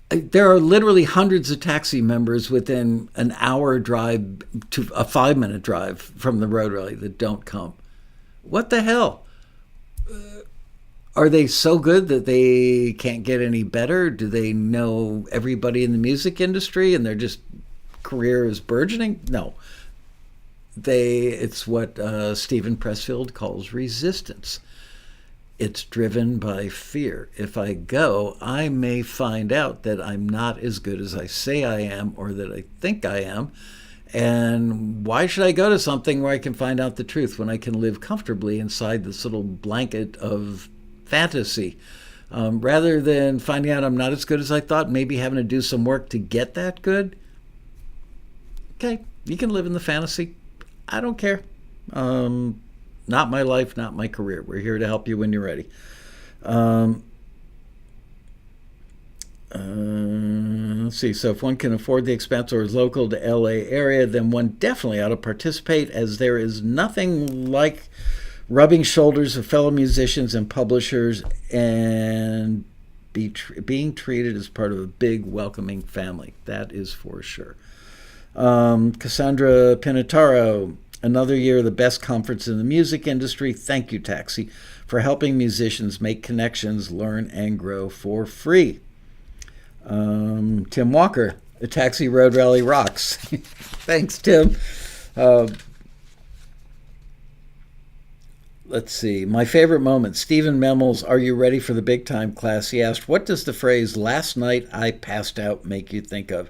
There are literally hundreds of taxi members within an hour drive to a 5-minute drive from the road rally that don't come. What the hell? Are they so good that they can't get any better? Do they know everybody in the music industry and their just career is burgeoning? No. It's what Stephen Pressfield calls resistance. It's driven by fear. If I go, I may find out that I'm not as good as I say I am or that I think I am. And why should I go to something where I can find out the truth when I can live comfortably inside this little blanket of fantasy? Rather than finding out I'm not as good as I thought, maybe having to do some work to get that good. Okay, you can live in the fantasy. I don't care. Not my life, not my career. We're here to help you when you're ready. Let's see. So if one can afford the expense or is local to LA area, then one definitely ought to participate, as there is nothing like rubbing shoulders with fellow musicians and publishers and being treated as part of a big welcoming family. That is for sure. Cassandra Pinataro. Another year, the best conference in the music industry. Thank you, Taxi, for helping musicians make connections, learn, and grow for free. Tim Walker, the Taxi Road Rally rocks. Thanks, Tim. Let's see. My favorite moment, Stephen Memmel's Are You Ready for the Big Time class? He asked, what does the phrase, last night I passed out, make you think of?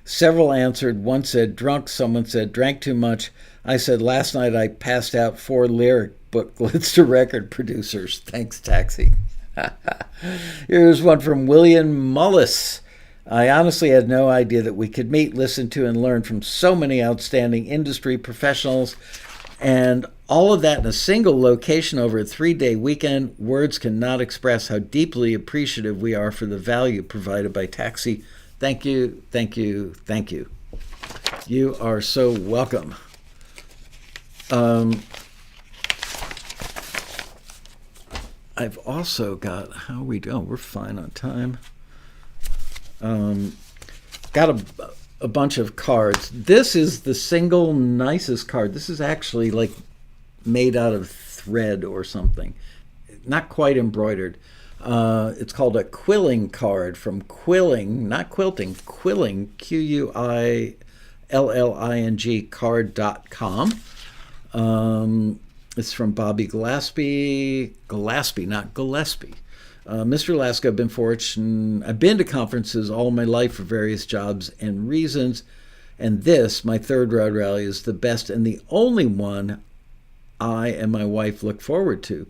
Several answered. One said, drunk. Someone said, drank too much. I said, last night I passed out 4 lyric booklets to record producers. Thanks, Taxi. Here's one from William Mullis. I honestly had no idea that we could meet, listen to, and learn from so many outstanding industry professionals, and all of that in a single location over a 3-day weekend. Words cannot express how deeply appreciative we are for the value provided by Taxi. Thank you, thank you, thank you. You are so welcome. I've also got, how are we doing? We're fine on time. Got a bunch of cards. This is the single nicest card. This is actually like made out of thread or something. Not quite embroidered. It's called a quilling card from Quilling, not quilting, Quilling, Quilling, card.com. It's from Bobby Gillespie, not Gillespie. Mr. Laskow, I've been fortunate. I've been to conferences all my life for various jobs and reasons, and this, my third road rally, is the best and the only one I and my wife look forward to.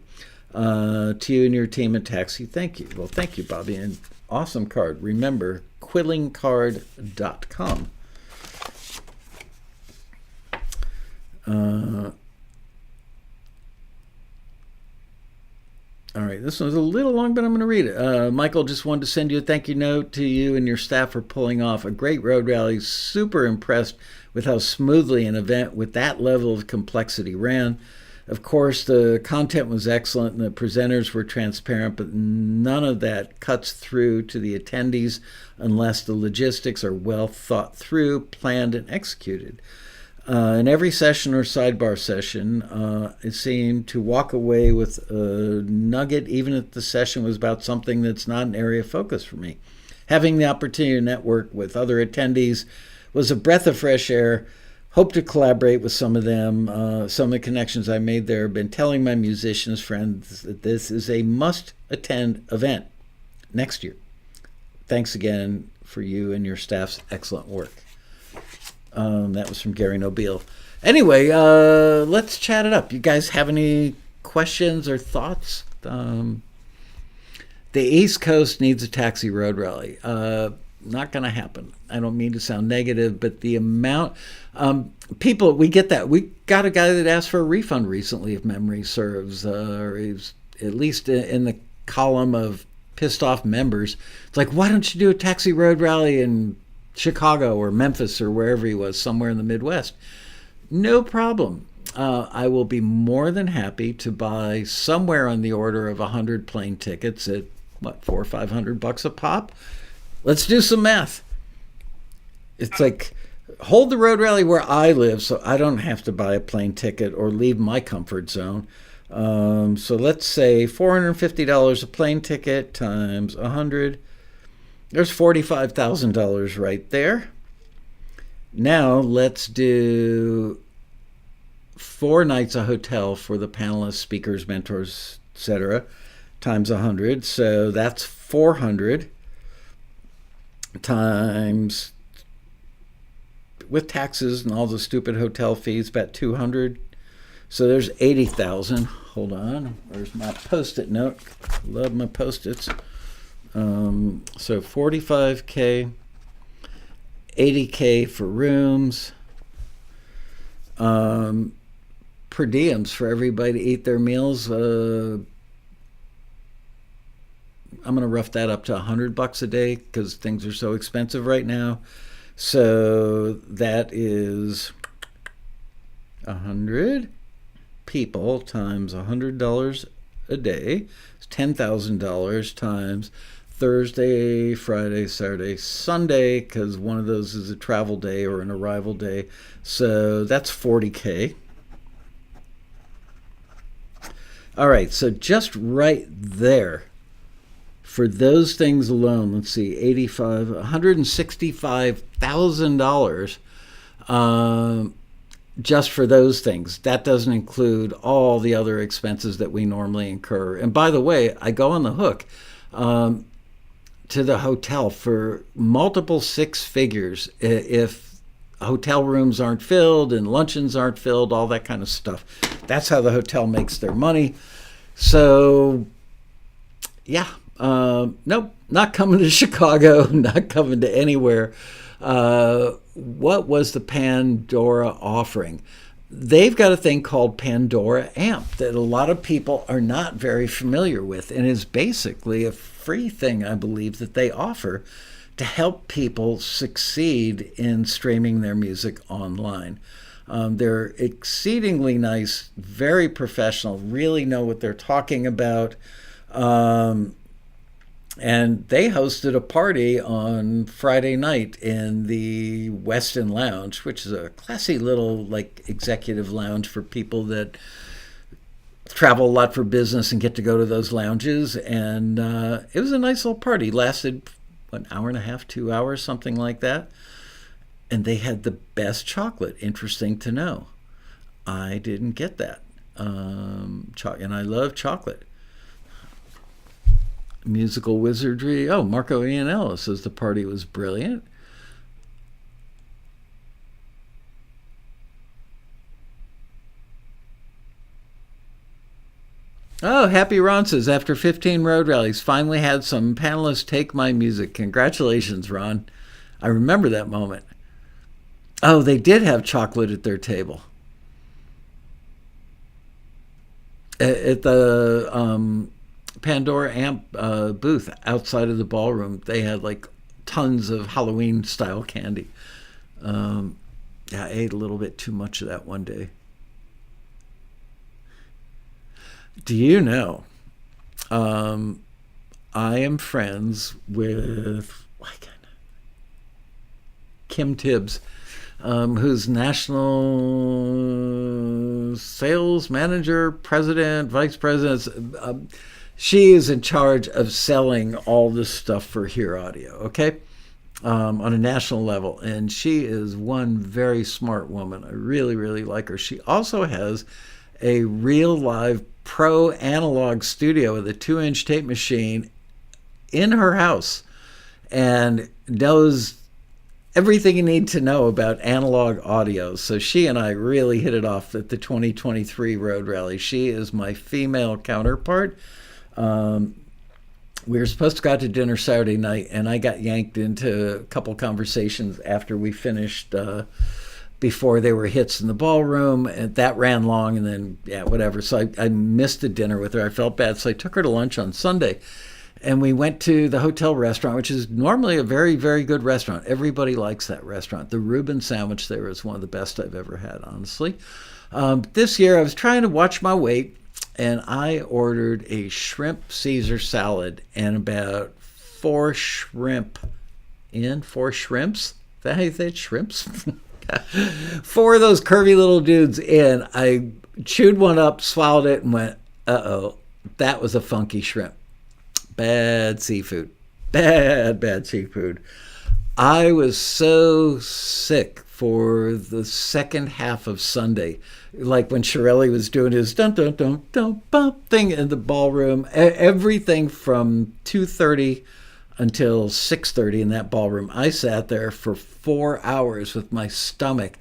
To you and your team at Taxi, thank you. Well, thank you, Bobby, and awesome card. Remember, quillingcard.com. All right, This one's a little long, but I'm going to read it. Michael just wanted to send you a thank you note to you and your staff for pulling off a great road rally. Super impressed with how smoothly an event with that level of complexity ran. Of course, the content was excellent and the presenters were transparent, but none of that cuts through to the attendees unless the logistics are well thought through, planned, and executed. In every session or sidebar session, it seemed to walk away with a nugget, even if the session was about something that's not an area of focus for me. Having the opportunity to network with other attendees was a breath of fresh air. Hope to collaborate with some of them. Some of the connections I made there have been telling my musicians friends that this is a must-attend event next year. Thanks again for you and your staff's excellent work. That was from Gary Nobile. Anyway, let's chat it up. You guys have any questions or thoughts? The East Coast needs a taxi road rally. Not going to happen. I don't mean to sound negative, but the amount people, we get that. We got a guy that asked for a refund recently, if memory serves, or he's at least in the column of pissed off members. It's like, why don't you do a taxi road rally in Chicago or Memphis or wherever he was, somewhere in the Midwest? No problem. I will be more than happy to buy somewhere on the order of 100 plane tickets at what, $400 or $500 a pop. Let's do some math. It's like, hold the road rally where I live so I don't have to buy a plane ticket or leave my comfort zone. So let's say $450 a plane ticket times 100. There's $45,000 right there. Now let's do 4 nights a hotel for the panelists, speakers, mentors, etc. times 100. So that's 400 times, with taxes and all the stupid hotel fees, about 200. So there's 80,000. Hold on. Where's my Post-it note? Love my Post-its. So 45K, 80K for rooms, per diems for everybody to eat their meals. I'm going to rough that up to $100 a day because things are so expensive right now. So that is 100 people times $100 a day. It's $10,000 times Thursday, Friday, Saturday, Sunday, because one of those is a travel day or an arrival day. So that's 40K. All right, so just right there, for those things alone, let's see, $165,000 just for those things. That doesn't include all the other expenses that we normally incur. And by the way, I go on the hook to the hotel for multiple 6 figures if hotel rooms aren't filled and luncheons aren't filled, all that kind of stuff. That's how the hotel makes their money. So, yeah. Nope, not coming to Chicago, not coming to anywhere. What was the Pandora offering? They've got a thing called Pandora Amp that a lot of people are not very familiar with, and is basically a free thing, I believe, that they offer to help people succeed in streaming their music online. They're exceedingly nice, very professional, really know what they're talking about. And they hosted a party on Friday night in the Westin Lounge, which is a classy little like executive lounge for people that travel a lot for business and get to go to those lounges. And it was a nice little party. Lasted an hour and a half, 2 hours, something like that. And they had the best chocolate. Interesting to know. I didn't get that. And I love chocolate. Musical wizardry. Oh, Marco Ianello says the party was brilliant. Oh, Happy Ron says, after 15 road rallies, finally had some panelists take my music. Congratulations, Ron. I remember that moment. Oh, they did have chocolate at their table. At the Pandora amp booth outside of the ballroom. They had like tons of Halloween style candy. I ate a little bit too much of that one day. Do you know, I am friends with Kim Tibbs, who's national sales manager, president, vice president. She is in charge of selling all this stuff for Hear Audio, okay, on a national level. And she is one very smart woman. I really, really like her. She also has a real live pro analog studio with a 2-inch tape machine in her house and knows everything you need to know about analog audio. So she and I really hit it off at the 2023 Road Rally. She is my female counterpart. We were supposed to go out to dinner Saturday night, and I got yanked into a couple conversations after we finished before they were hits in the ballroom, and that ran long, and then, whatever. So I missed the dinner with her. I felt bad, so I took her to lunch on Sunday. And we went to the hotel restaurant, which is normally a very, very good restaurant. Everybody likes that restaurant. The Reuben sandwich there is one of the best I've ever had, honestly. This year I was trying to watch my weight, and I ordered a shrimp Caesar salad and about 4 shrimps. Is that how you say it? Shrimps? 4 of those curvy little dudes in. I chewed one up, swallowed it, and went, uh-oh, that was a funky shrimp. Bad seafood. Bad seafood. I was so sick for the second half of Sunday. Like when Shirelli was doing his dun dun dun dun bump thing in the ballroom. Everything from 2:30 until 6:30 in that ballroom. I sat there for 4 hours with my stomach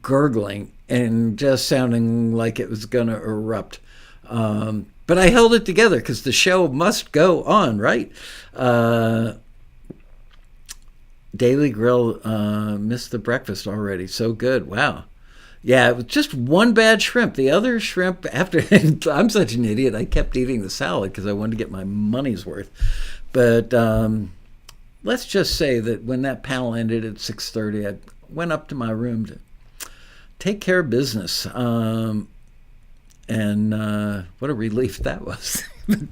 gurgling and just sounding like it was going to erupt. But I held it together because the show must go on, right? Daily Grill missed the breakfast already. So good. Wow. Yeah, it was just one bad shrimp. The other shrimp, after I'm such an idiot, I kept eating the salad because I wanted to get my money's worth. But let's just say that when that panel ended at 6:30, I went up to my room to take care of business. And what a relief that was.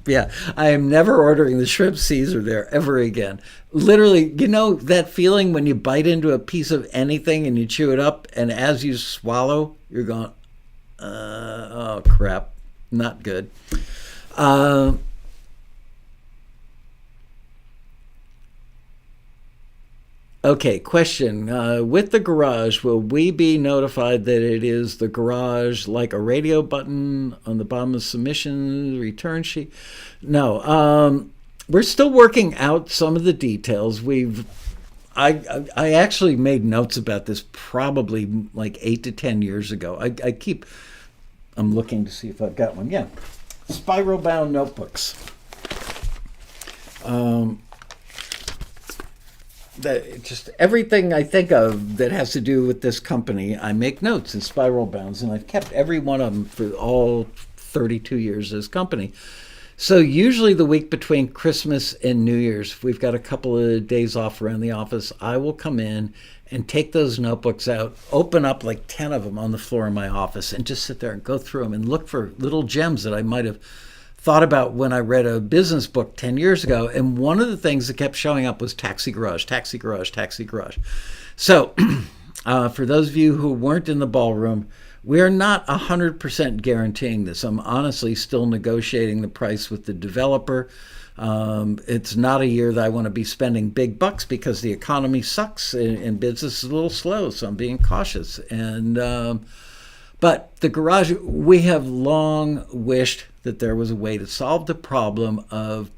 Yeah, I am never ordering the shrimp Caesar there ever again. Literally, you know that feeling when you bite into a piece of anything and you chew it up, and as you swallow, you're going, oh, crap, not good. Okay, question. With the garage, will we be notified that it is the garage, like a radio button on the bottom of submission return sheet? No. We're still working out some of the details. I actually made notes about this probably like 8 to 10 years ago. I'm looking to see if I've got one. Yeah. Spiral bound notebooks. That just everything I think of that has to do with this company, I make notes in spiral bounds, and I've kept every one of them for all 32 years of this company. So usually the week between Christmas and New Year's, if we've got a couple of days off around the office, I will come in and take those notebooks out, open up like 10 of them on the floor in my office, and just sit there and go through them and look for little gems that I might have thought about when I read a business book 10 years ago. And one of the things that kept showing up was taxi garage, taxi garage, taxi garage. So for those of you who weren't in the ballroom, we are not 100% guaranteeing this. I'm honestly still negotiating the price with the developer. It's not a year that I want to be spending big bucks because the economy sucks and business is a little slow, so I'm being cautious. But the garage, we have long wished that there was a way to solve the problem of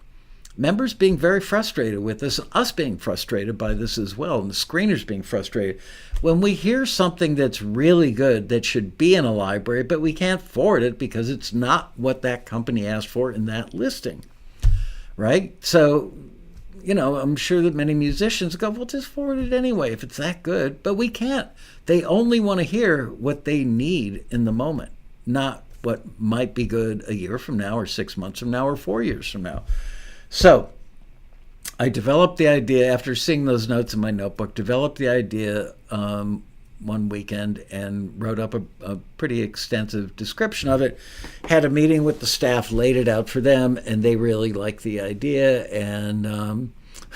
members being very frustrated with this, us being frustrated by this as well, and the screeners being frustrated. When we hear something that's really good that should be in a library, but we can't forward it because it's not what that company asked for in that listing, right? So, you know, I'm sure that many musicians go, well, just forward it anyway if it's that good, but we can't. They only want to hear what they need in the moment, not what might be good a year from now or 6 months from now or 4 years from now. So I developed the idea after seeing those notes in my notebook, developed the idea one weekend and wrote up a pretty extensive description of it, had a meeting with the staff, laid it out for them, and they really liked the idea, and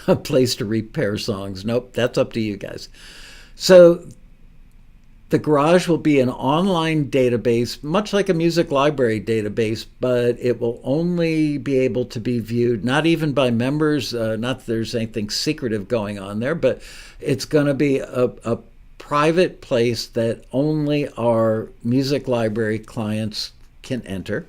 a place to repair songs. Nope, that's up to you guys. So the Garage will be an online database, much like a music library database, but it will only be able to be viewed, not even by members, not that there's anything secretive going on there, but it's going to be a private place that only our music library clients can enter,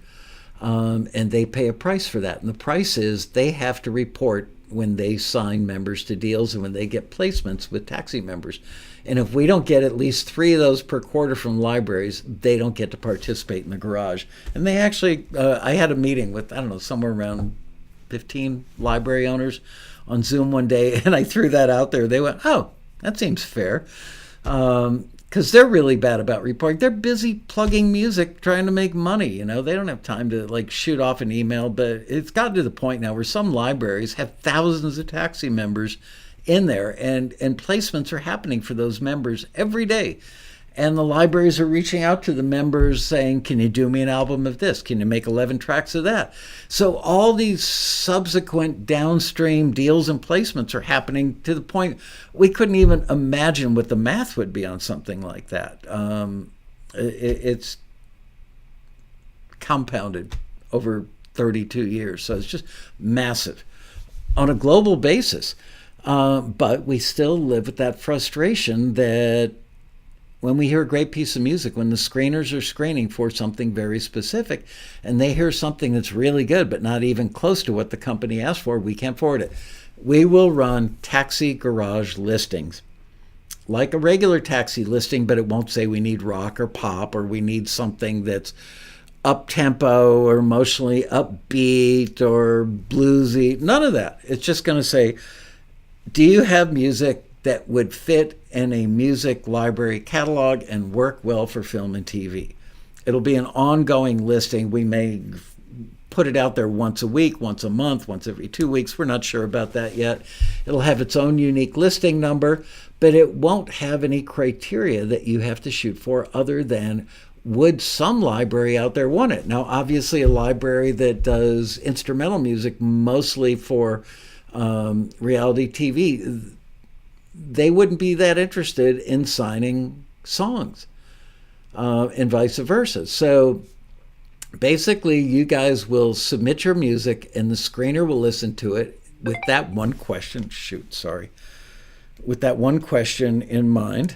and they pay a price for that. And the price is they have to report when they sign members to deals and when they get placements with Taxi members. And if we don't get at least 3 of those per quarter from libraries, they don't get to participate in the Garage. And they actually, I had a meeting with, somewhere around 15 library owners on Zoom one day, and I threw that out there. They went, oh, that seems fair. Because they're really bad about reporting. They're busy plugging music, trying to make money. They don't have time to shoot off an email. But it's gotten to the point now where some libraries have thousands of Taxi members in there, and placements are happening for those members every day. And the libraries are reaching out to the members saying, can you do me an album of this? Can you make 11 tracks of that? So all these subsequent downstream deals and placements are happening to the point we couldn't even imagine what the math would be on something like that. It's compounded over 32 years. So it's just massive on a global basis. But we still live with that frustration that when we hear a great piece of music, when the screeners are screening for something very specific and they hear something that's really good but not even close to what the company asked for, we can't afford it. We will run Taxi Garage listings like a regular Taxi listing, but it won't say we need rock or pop or we need something that's up-tempo or emotionally upbeat or bluesy. None of that. It's just going to say, do you have music that would fit in a music library catalog and work well for film and TV? It'll be an ongoing listing. We may put it out there once a week, once a month, once every 2 weeks. We're not sure about that yet. It'll have its own unique listing number, but it won't have any criteria that you have to shoot for other than would some library out there want it? Now, obviously, a library that does instrumental music mostly for reality TV, they wouldn't be that interested in signing songs, and vice versa. So basically, you guys will submit your music and the screener will listen to it with that one question. With that one question in mind,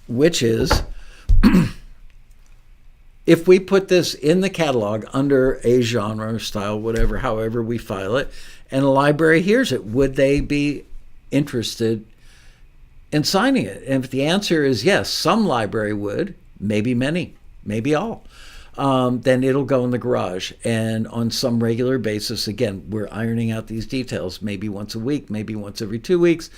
which is, if we put this in the catalog under a genre, style, whatever, however we file it, and a library hears it, would they be interested in signing it? And if the answer is yes, some library would, maybe many, maybe all, then it'll go in the Garage. And on some regular basis, again, we're ironing out these details, maybe once a week, maybe once every 2 weeks,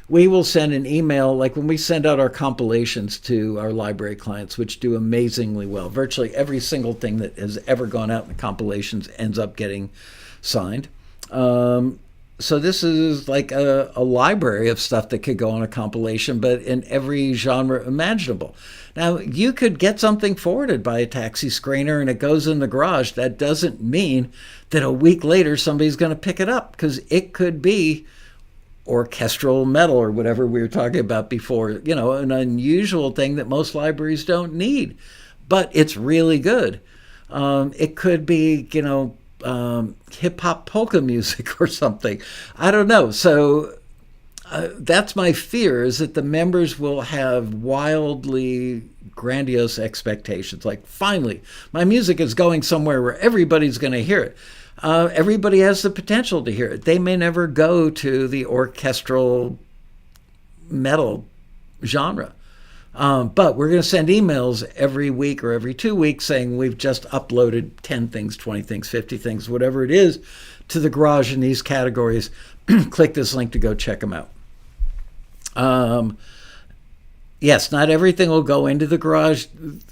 we will send an email, like when we send out our compilations to our library clients, which do amazingly well. Virtually every single thing that has ever gone out in the compilations ends up getting signed. So this is like a library of stuff that could go on a compilation, but in every genre imaginable. Now, you could get something forwarded by a Taxi screener and it goes in the Garage. That doesn't mean that a week later somebody's going to pick it up, because it could be orchestral metal or whatever we were talking about before, an unusual thing that most libraries don't need, but it's really good. It could be, hip-hop polka music or something. I don't know. So that's my fear, is that the members will have wildly grandiose expectations. Like, finally, my music is going somewhere where everybody's going to hear it. Everybody has the potential to hear it. They may never go to the orchestral metal genre. But we're going to send emails every week or every 2 weeks saying we've just uploaded 10 things, 20 things, 50 things, whatever it is, to the Garage in these categories. Click this link to go check them out. Yes, not everything will go into the Garage.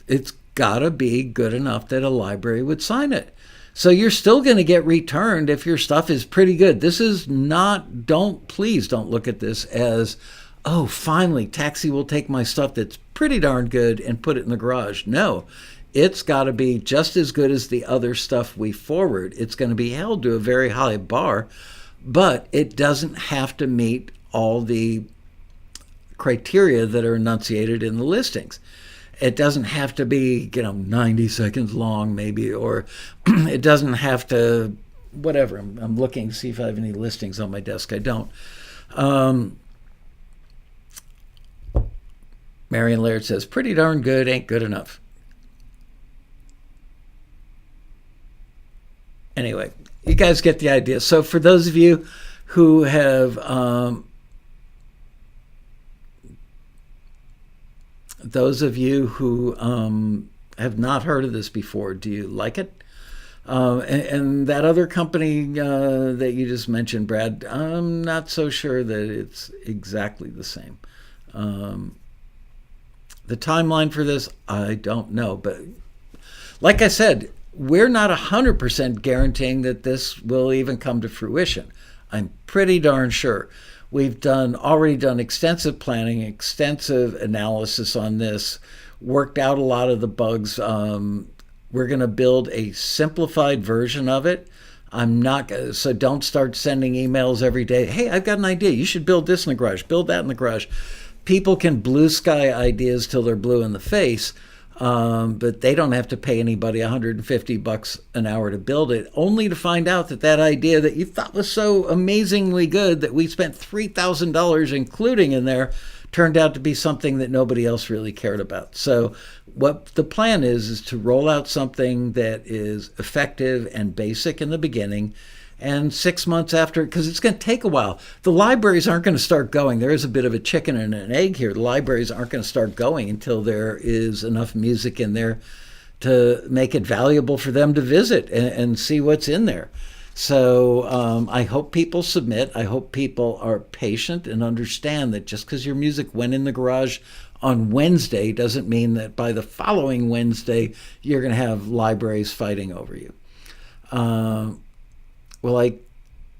It's got to be good enough that a library would sign it. So you're still going to get returned if your stuff is pretty good. This is not, please don't look at this as, oh, finally, Taxi will take my stuff that's pretty darn good and put it in the garage. No, it's got to be just as good as the other stuff we forward. It's going to be held to a very high bar, but it doesn't have to meet all the criteria that are enunciated in the listings. It doesn't have to be, 90 seconds long maybe, or it doesn't have to, whatever. I'm looking to see if I have any listings on my desk. I don't. Marion Laird says, pretty darn good ain't good enough. Anyway, you guys get the idea. So for those of you who have have not heard of this before, do you like it? And that other company that you just mentioned, Brad, I'm not so sure that it's exactly the same. The timeline for this, I don't know. But like I said, we're not 100% guaranteeing that this will even come to fruition. I'm pretty darn sure. We've already done extensive planning, extensive analysis on this, worked out a lot of the bugs. We're going to build a simplified version of it. So don't start sending emails every day. Hey, I've got an idea. You should build this in the garage, build that in the garage. People can blue sky ideas till they're blue in the face, but they don't have to pay anybody $150 an hour to build it, only to find out that idea that you thought was so amazingly good that we spent $3,000 including in there turned out to be something that nobody else really cared about. So what the plan is to roll out something that is effective and basic in the beginning, and 6 months after, because it's going to take a while. The libraries aren't going to start going. There is a bit of a chicken and an egg here. The libraries aren't going to start going until there is enough music in there to make it valuable for them to visit and see what's in there. So I hope people submit. I hope people are patient and understand that just because your music went in the garage on Wednesday doesn't mean that by the following Wednesday you're going to have libraries fighting over you.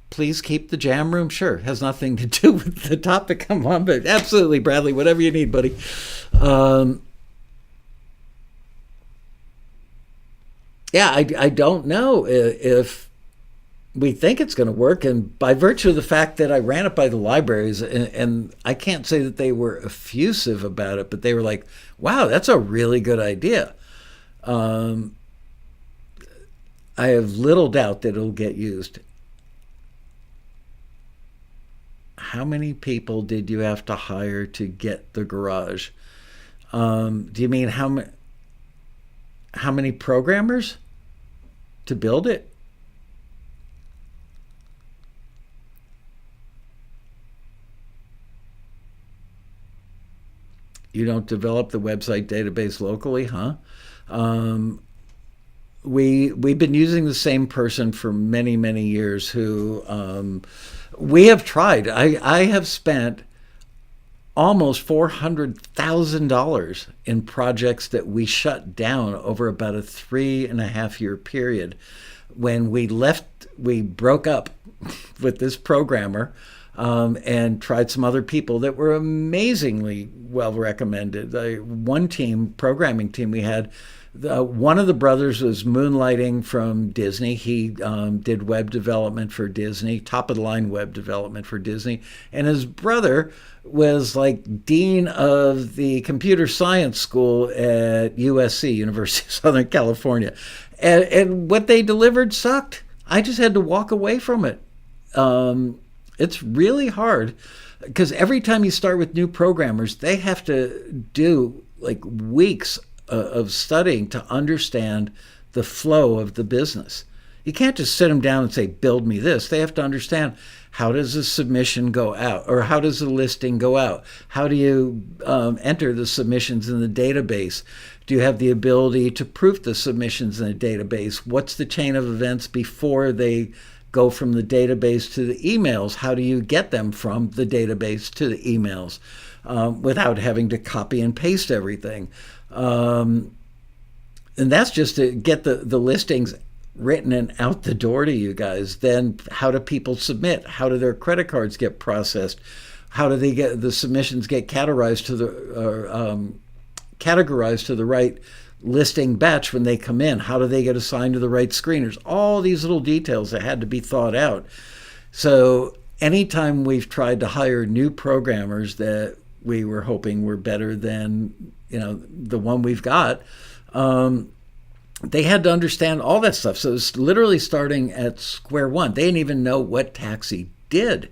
Please keep the jam room? Sure. Has nothing to do with the topic I'm on, but absolutely, Bradley, whatever you need, buddy. I don't know if we think it's going to work. And by virtue of the fact that I ran it by the libraries, and I can't say that they were effusive about it, but they were like, wow, that's a really good idea. I have little doubt that it'll get used. How many people did you have to hire to get the garage? Do you mean how many programmers to build it? You don't develop the website database locally, huh? We've been using the same person for many, many years who we have tried. I have spent almost $400,000 in projects that we shut down over about a 3.5 year period. When we broke up with this programmer and tried some other people that were amazingly well recommended. One programming team we had, one of the brothers was moonlighting from Disney. He did web development for Disney, top-of-the-line web development for Disney. And his brother was like dean of the computer science school at USC, University of Southern California. And what they delivered sucked. I just had to walk away from it. It's really hard because every time you start with new programmers, they have to do like weeks of studying to understand the flow of the business. You can't just sit them down and say, build me this. They have to understand, how does the submission go out? Or how does the listing go out? How do you enter the submissions in the database? Do you have the ability to proof the submissions in the database? What's the chain of events before they go from the database to the emails? How do you get them from the database to the emails without having to copy and paste everything? And that's just to get the listings written and out the door to you guys. Then how do people submit? How do their credit cards get processed? How do they get the submissions get categorized to the right listing batch when they come in? How do they get assigned to the right screeners? All these little details that had to be thought out. So anytime we've tried to hire new programmers that we were hoping were better than the one we've got, they had to understand all that stuff. So it's literally starting at square one. They didn't even know what Taxi did.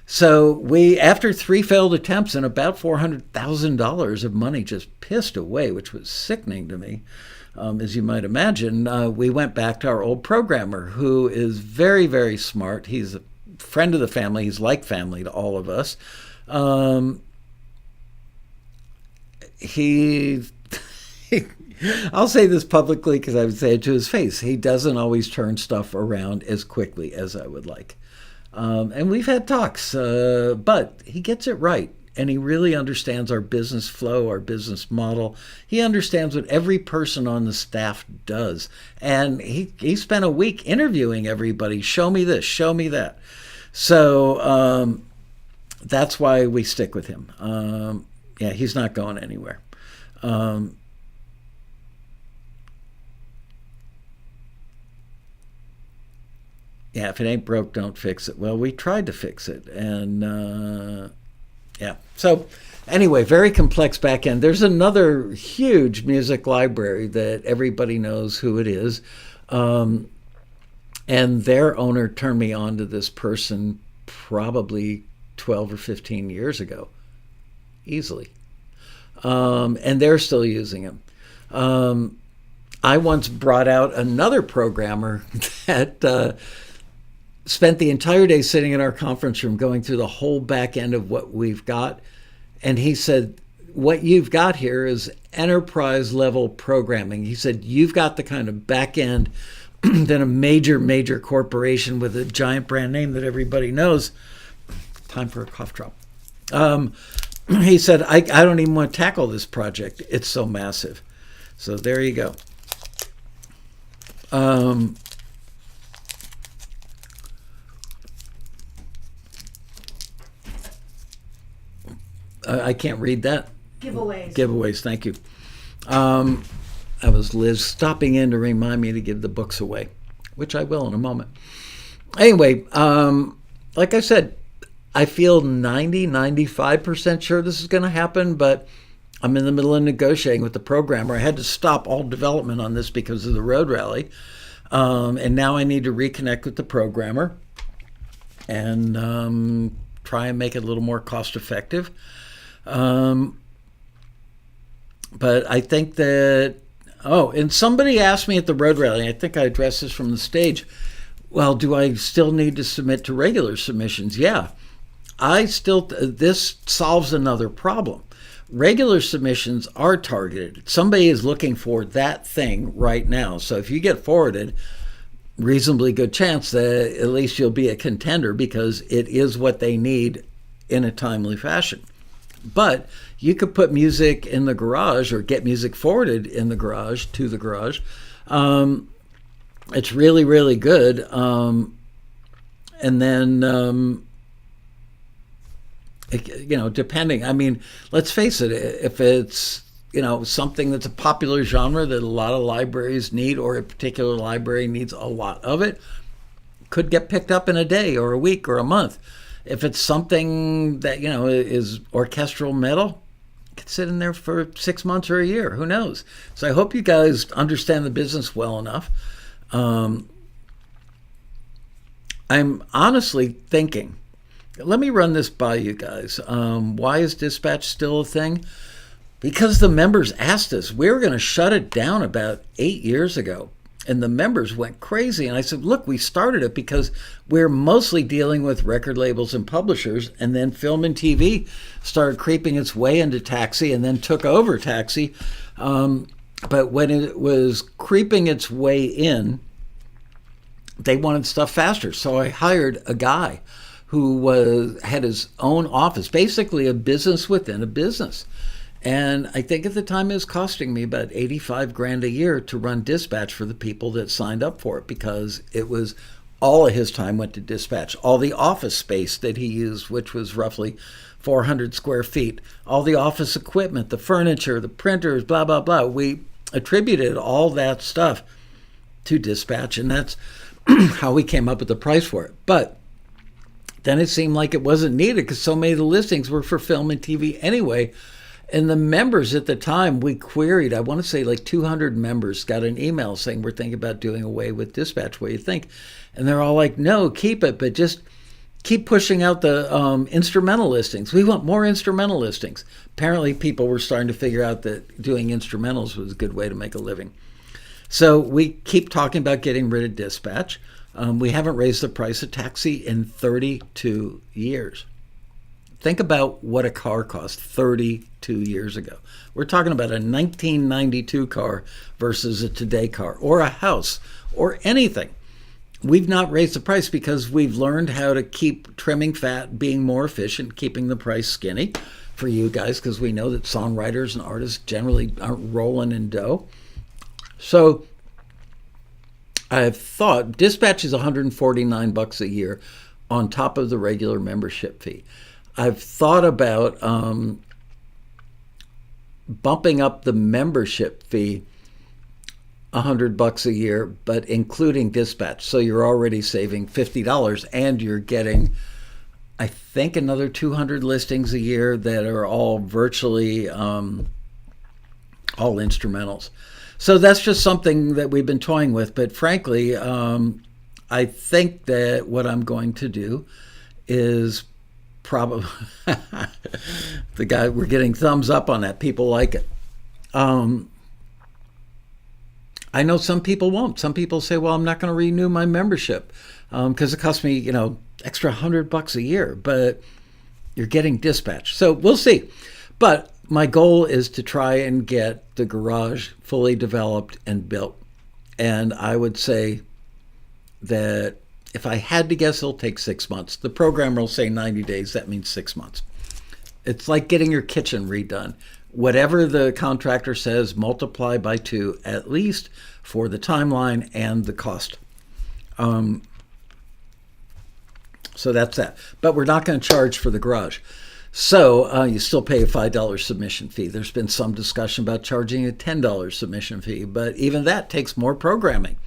So we, after 3 failed attempts and about $400,000 of money just pissed away, which was sickening to me, as you might imagine, we went back to our old programmer, who is very, very smart. He's a friend of the family. He's like family to all of us. I'll say this publicly because I would say it to his face. He doesn't always turn stuff around as quickly as I would like. And we've had talks, but he gets it right. And he really understands our business flow, our business model. He understands what every person on the staff does. And he spent a week interviewing everybody. Show me this, show me that. So that's why we stick with him. Yeah, he's not going anywhere. Yeah, if it ain't broke, don't fix it. Well, we tried to fix it. And yeah. So anyway, very complex back end. There's another huge music library that everybody knows who it is. And their owner turned me on to this person probably 12 or 15 years ago. Easily. And they're still using him. I once brought out another programmer that spent the entire day sitting in our conference room going through the whole back end of what we've got. And he said, what you've got here is enterprise level programming. He said, you've got the kind of back end that a major corporation with a giant brand name that everybody knows. Time for a cough drop. He said, I don't even want to tackle this project. It's so massive. So there you go. I can't read that. Giveaways, thank you. That was Liz stopping in to remind me to give the books away, which I will in a moment. Anyway, like I said, I feel 95% sure this is going to happen, but I'm in the middle of negotiating with the programmer. I had to stop all development on this because of the road rally. And now I need to reconnect with the programmer and try and make it a little more cost effective. But I think that, and somebody asked me at the road rally, I think I addressed this from the stage, well, do I still need to submit to regular submissions? Yeah. This solves another problem. Regular submissions are targeted. Somebody is looking for that thing right now. So if you get forwarded, reasonably good chance that at least you'll be a contender because it is what they need in a timely fashion. But you could put music in the garage or get music forwarded in the garage to the garage. It's really, really good. And then, depending, I mean, let's face it, if it's, something that's a popular genre that a lot of libraries need, or a particular library needs a lot of it, could get picked up in a day or a week or a month. If it's something that, is orchestral metal, it could sit in there for 6 months or a year. Who knows? So I hope you guys understand the business well enough. I'm honestly thinking, let me run this by you guys. Why is dispatch still a thing? Because the members asked us. We were going to shut it down about 8 years ago. And the members went crazy. And I said, look, we started it because we're mostly dealing with record labels and publishers. And then film and TV started creeping its way into Taxi and then took over Taxi. But when it was creeping its way in, they wanted stuff faster. So I hired a guy who had his own office, basically a business within a business. And I think at the time it was costing me about 85 grand a year to run dispatch for the people that signed up for it, because it was all of his time went to dispatch. All the office space that he used, which was roughly 400 square feet, all the office equipment, the furniture, the printers, blah, blah, blah. We attributed all that stuff to dispatch, and that's how we came up with the price for it. But then it seemed like it wasn't needed because so many of the listings were for film and TV anyway. And the members at the time, we queried, I want to say like 200 members got an email saying, we're thinking about doing away with dispatch. What do you think? And they're all like, no, keep it, but just keep pushing out the instrumental listings. We want more instrumental listings. Apparently people were starting to figure out that doing instrumentals was a good way to make a living. So we keep talking about getting rid of dispatch. We haven't raised the price of taxi in 32 years. Think about what a car cost 32 years ago. We're talking about a 1992 car versus a today car, or a house, or anything. We've not raised the price because we've learned how to keep trimming fat, being more efficient, keeping the price skinny for you guys, because we know that songwriters and artists generally aren't rolling in dough. So I've thought dispatch is $149 a year on top of the regular membership fee. I've thought about bumping up the membership fee $100 a year, but including dispatch. So you're already saving $50, and you're getting, I think, another 200 listings a year that are all virtually all instrumentals. So that's just something that we've been toying with. But frankly, I think that what I'm going to do is probably the guy, we're getting thumbs up on that. People like it. I know some people won't. Some people say, well, I'm not going to renew my membership because it costs me, extra $100 a year, but you're getting dispatch. So we'll see. But my goal is to try and get the garage fully developed and built. And I would say that if I had to guess, it'll take 6 months. The programmer will say 90 days. That means 6 months. It's like getting your kitchen redone. Whatever the contractor says, multiply by 2 at least for the timeline and the cost. So that's that. But we're not going to charge for the garage. So you still pay a $5 submission fee. There's been some discussion about charging a $10 submission fee, but even that takes more programming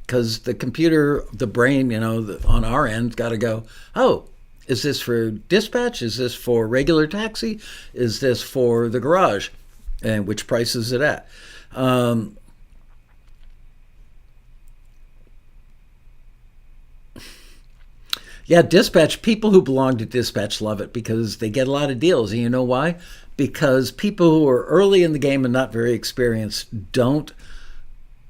because the computer, the brain, on our end, got to go, oh, is this for dispatch? Is this for regular taxi? Is this for the garage? And which price is it at? Yeah, dispatch, people who belong to dispatch love it because they get a lot of deals. And you know why? Because people who are early in the game and not very experienced don't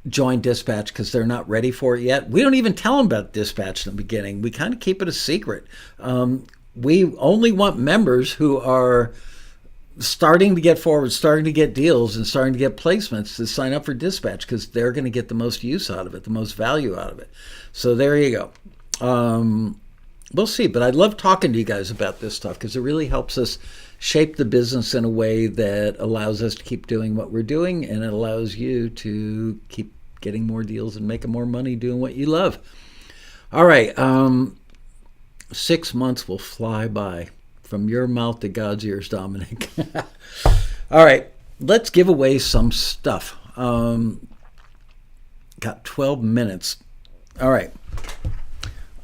join dispatch because they're not ready for it yet. We don't even tell them about dispatch in the beginning. We kind of keep it a secret. We only want members who are starting to get forward, starting to get deals, and starting to get placements to sign up for dispatch because they're going to get the most use out of it, the most value out of it. So there you go. We'll see, but I love talking to you guys about this stuff because it really helps us shape the business in a way that allows us to keep doing what we're doing, and it allows you to keep getting more deals and making more money doing what you love. All right, 6 months will fly by. From your mouth to God's ears, Dominic. All right, let's give away some stuff. Got 12 minutes. All right.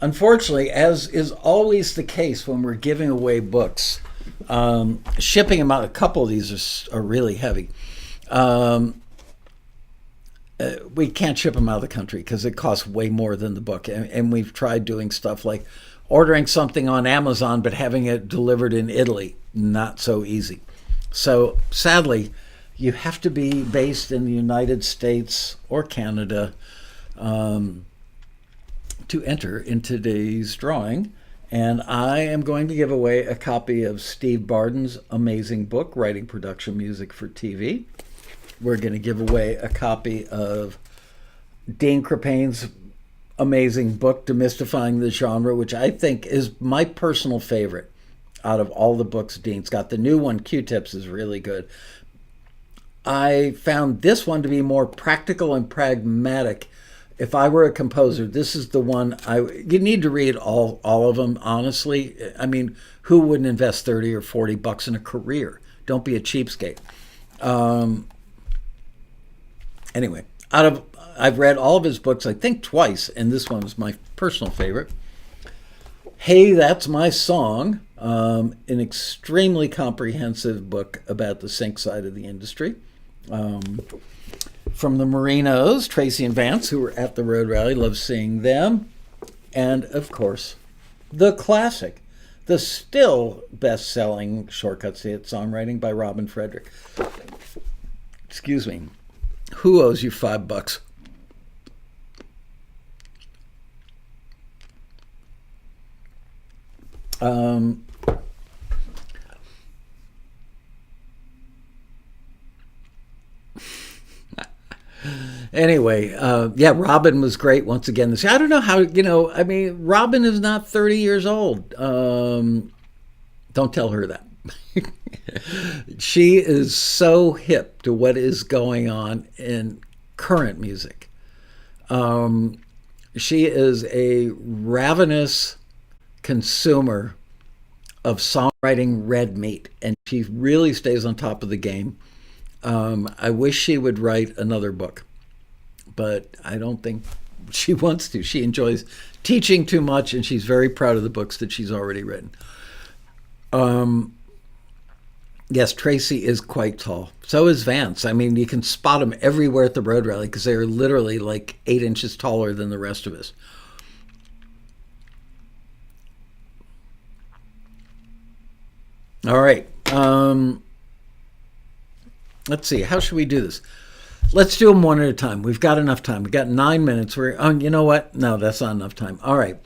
Unfortunately, as is always the case when we're giving away books, shipping them out, a couple of these are really heavy. We can't ship them out of the country because it costs way more than the book. And we've tried doing stuff like ordering something on Amazon but having it delivered in Italy. Not so easy. So sadly, you have to be based in the United States or Canada to enter in today's drawing. And I am going to give away a copy of Steve Barden's amazing book, Writing Production Music for TV. We're going to give away a copy of Dean Crepane's amazing book, Demystifying the Genre, which I think is my personal favorite out of all the books Dean's got. The new one, Q-Tips, is really good. I found this one to be more practical and pragmatic. If I were a composer, this is the one you need to read all of them, honestly. I mean, who wouldn't invest 30 or 40 bucks in a career? Don't be a cheapskate. Anyway, I've read all of his books, I think twice, and this one was my personal favorite. Hey, That's My Song, an extremely comprehensive book about the sync side of the industry. From the Marinos, Tracy and Vance, who were at the Road Rally, love seeing them. And, of course, the classic, the still best-selling Shortcuts to Hit Songwriting by Robin Frederick. Excuse me. Who owes you $5? Anyway, yeah, Robin was great once again this year. I don't know how, I mean, Robin is not 30 years old. Don't tell her that. She is so hip to what is going on in current music. She is a ravenous consumer of songwriting red meat, and she really stays on top of the game. I wish she would write another book, but I don't think she wants to. She enjoys teaching too much, and she's very proud of the books that she's already written. Yes, Tracy is quite tall. So is Vance. I mean, you can spot them everywhere at the Road Rally because they are literally like 8 inches taller than the rest of us. All right. Let's see. How should we do this? Let's do them one at a time. We've got enough time. We've got 9 minutes. You know what? No, that's not enough time. All right.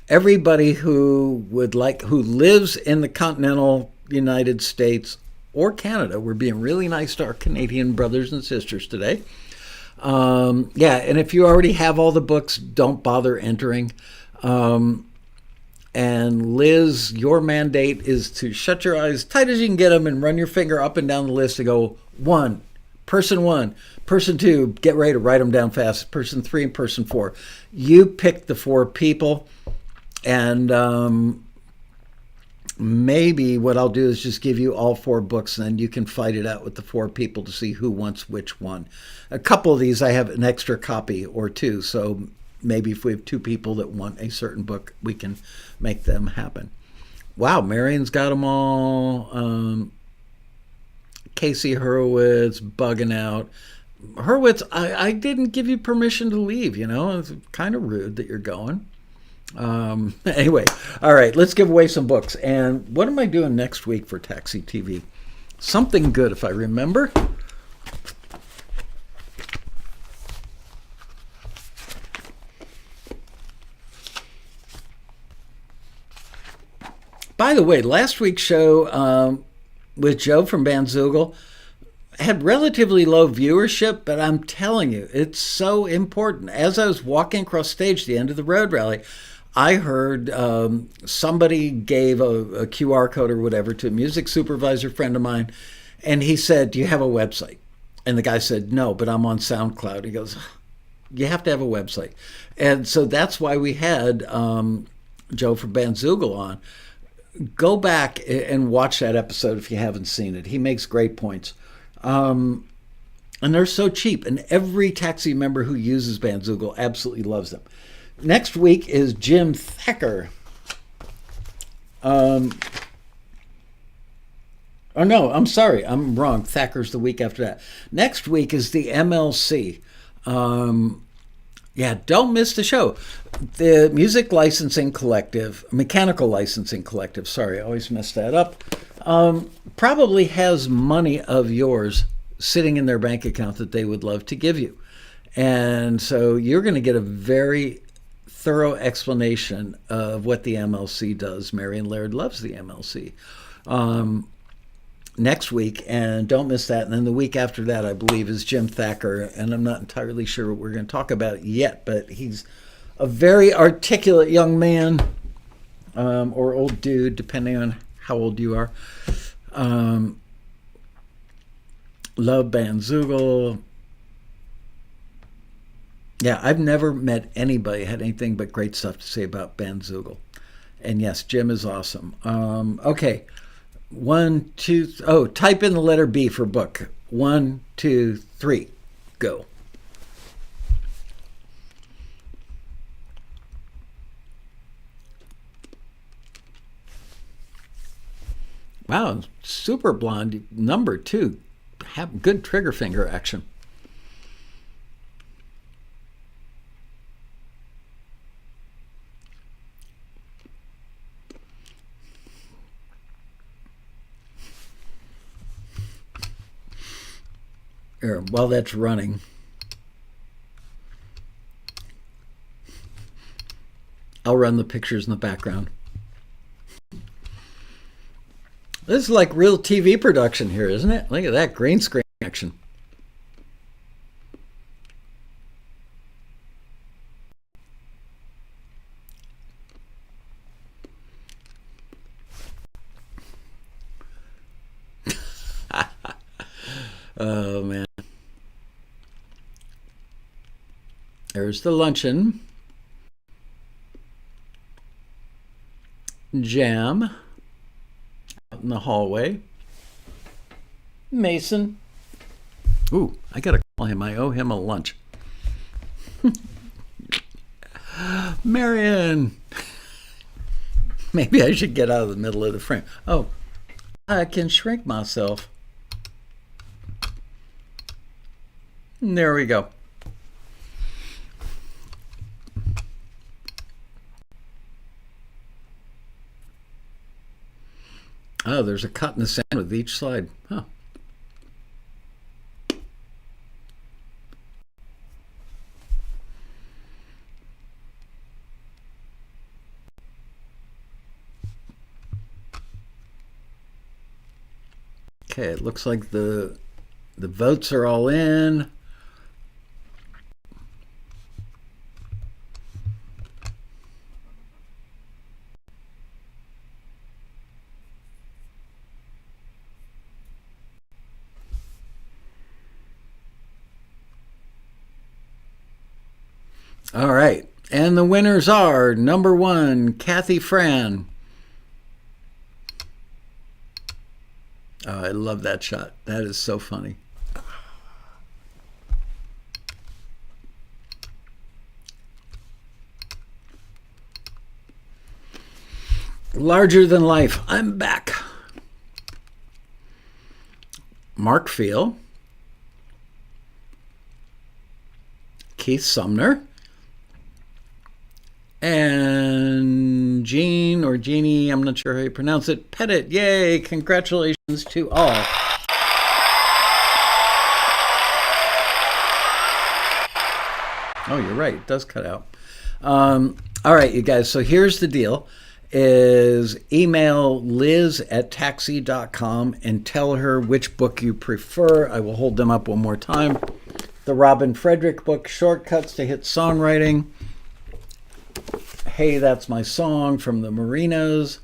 Everybody who lives in the continental United States or Canada, we're being really nice to our Canadian brothers and sisters today. Yeah, and if you already have all the books, don't bother entering. And Liz, your mandate is to shut your eyes tight as you can get them and run your finger up and down the list and go, person 1, person 2, get ready to write them down fast, person 3 and person 4. You pick the 4 people, and maybe what I'll do is just give you all 4 books, and then you can fight it out with the 4 people to see who wants which one. A couple of these I have an extra copy or 2, so maybe if we have 2 people that want a certain book, we can make them happen. Wow, Marion's got them all. Casey Hurwitz bugging out. Hurwitz, I didn't give you permission to leave, It's kind of rude that you're going. Anyway, all right, let's give away some books. And what am I doing next week for TAXITV? Something good, if I remember. By the way, last week's show with Joe from Bandzoogle had relatively low viewership, but I'm telling you, it's so important. As I was walking across stage at the end of the Road Rally, I heard somebody gave a QR code or whatever to a music supervisor friend of mine, and he said, "Do you have a website?" And the guy said, "No, but I'm on SoundCloud." He goes, "You have to have a website." And so that's why we had Joe from Bandzoogle on. Go back and watch that episode if you haven't seen it. He makes great points. And they're so cheap. And every Taxi member who uses Bandzoogle absolutely loves them. Next week is Jim Thacker. Oh, no, I'm sorry. I'm wrong. Thacker's the week after that. Next week is the MLC. Yeah, don't miss the show. The Mechanical Licensing Collective, sorry, I always mess that up, probably has money of yours sitting in their bank account that they would love to give you. And so you're going to get a very thorough explanation of what the MLC does. Marion Laird loves the MLC. Next week, and don't miss that. And then the week after that, I believe, is Jim Thacker, and I'm not entirely sure what we're going to talk about yet, but he's a very articulate young man, or old dude, depending on how old you are. Love Bandzoogle. Yeah, I've never met anybody who had anything but great stuff to say about Bandzoogle. And yes, Jim is awesome. Okay. 1, 2, oh, type in the letter B for book. 1, 2, 3, go. Wow, super blonde. Number 2. Have good trigger finger action. Here, while that's running, I'll run the pictures in the background. This is like real TV production here, isn't it? Look at that green screen action. Oh, man. There's the luncheon. Jam. Out in the hallway. Mason. Ooh, I gotta call him. I owe him a lunch. Marion. Maybe I should get out of the middle of the frame. Oh, I can shrink myself. There we go. Oh, there's a cut in the sand with each slide. Huh. Okay, it looks like the votes are all in. All right. And the winners are number 1, Kathy Fran. Oh, I love that shot. That is so funny. Larger than life. I'm back. Mark Field. Keith Sumner. And Jean or Jeannie, I'm not sure how you pronounce it, Pettit. Yay, congratulations to all. Oh, you're right, it does cut out. All right, you guys, so here's the deal. Is email liz@taxi.com and tell her which book you prefer. I will hold them up one more time. The Robin Frederick book, Shortcuts to Hit Songwriting. Hey, That's My Song from the Marinos.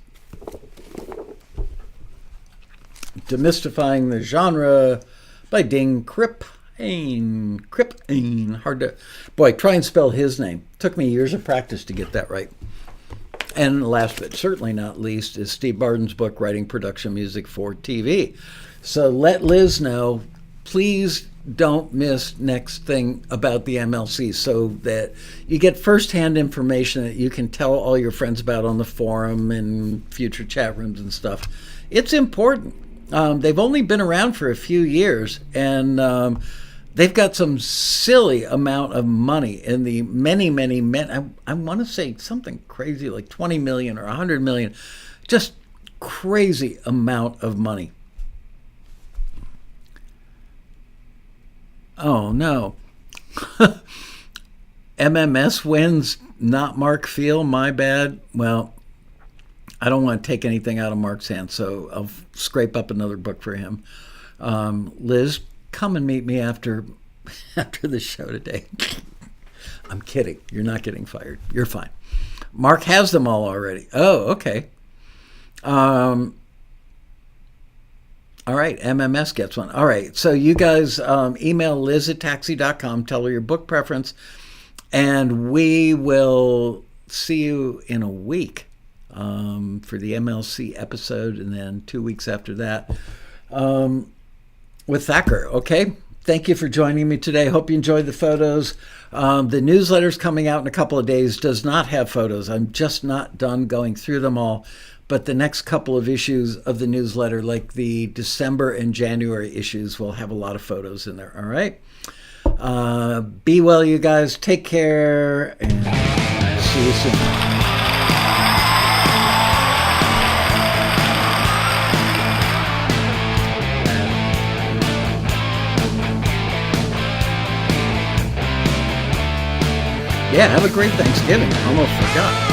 Demystifying the Genre by Ding Kripke. Hard to... Boy, try and spell his name. Took me years of practice to get that right. And last but certainly not least is Steve Barden's book, Writing Production Music for TV. So let Liz know, please don't miss next thing about the MLC so that you get firsthand information that you can tell all your friends about on the forum and future chat rooms and stuff. It's important. They've only been around for a few years, and they've got some silly amount of money in the many, I want to say something crazy like 20 million or 100 million, just crazy amount of money. Oh, no. MMS wins, not Mark Field, my bad. Well, I don't want to take anything out of Mark's hands, so I'll scrape up another book for him. Liz, come and meet me after the show today. I'm kidding. You're not getting fired. You're fine. Mark has them all already. Oh, okay. All right, MMS gets one. All right, so you guys email Liz at taxi.com, tell her your book preference, and we will see you in a week for the MLC episode, and then 2 weeks after that with Thacker, okay? Thank you for joining me today. Hope you enjoyed the photos. The newsletter's coming out in a couple of days, does not have photos. I'm just not done going through them all. But the next couple of issues of the newsletter, like the December and January issues, will have a lot of photos in there, all right? Be well, you guys. Take care, and see you soon. Yeah, have a great Thanksgiving. Almost forgot.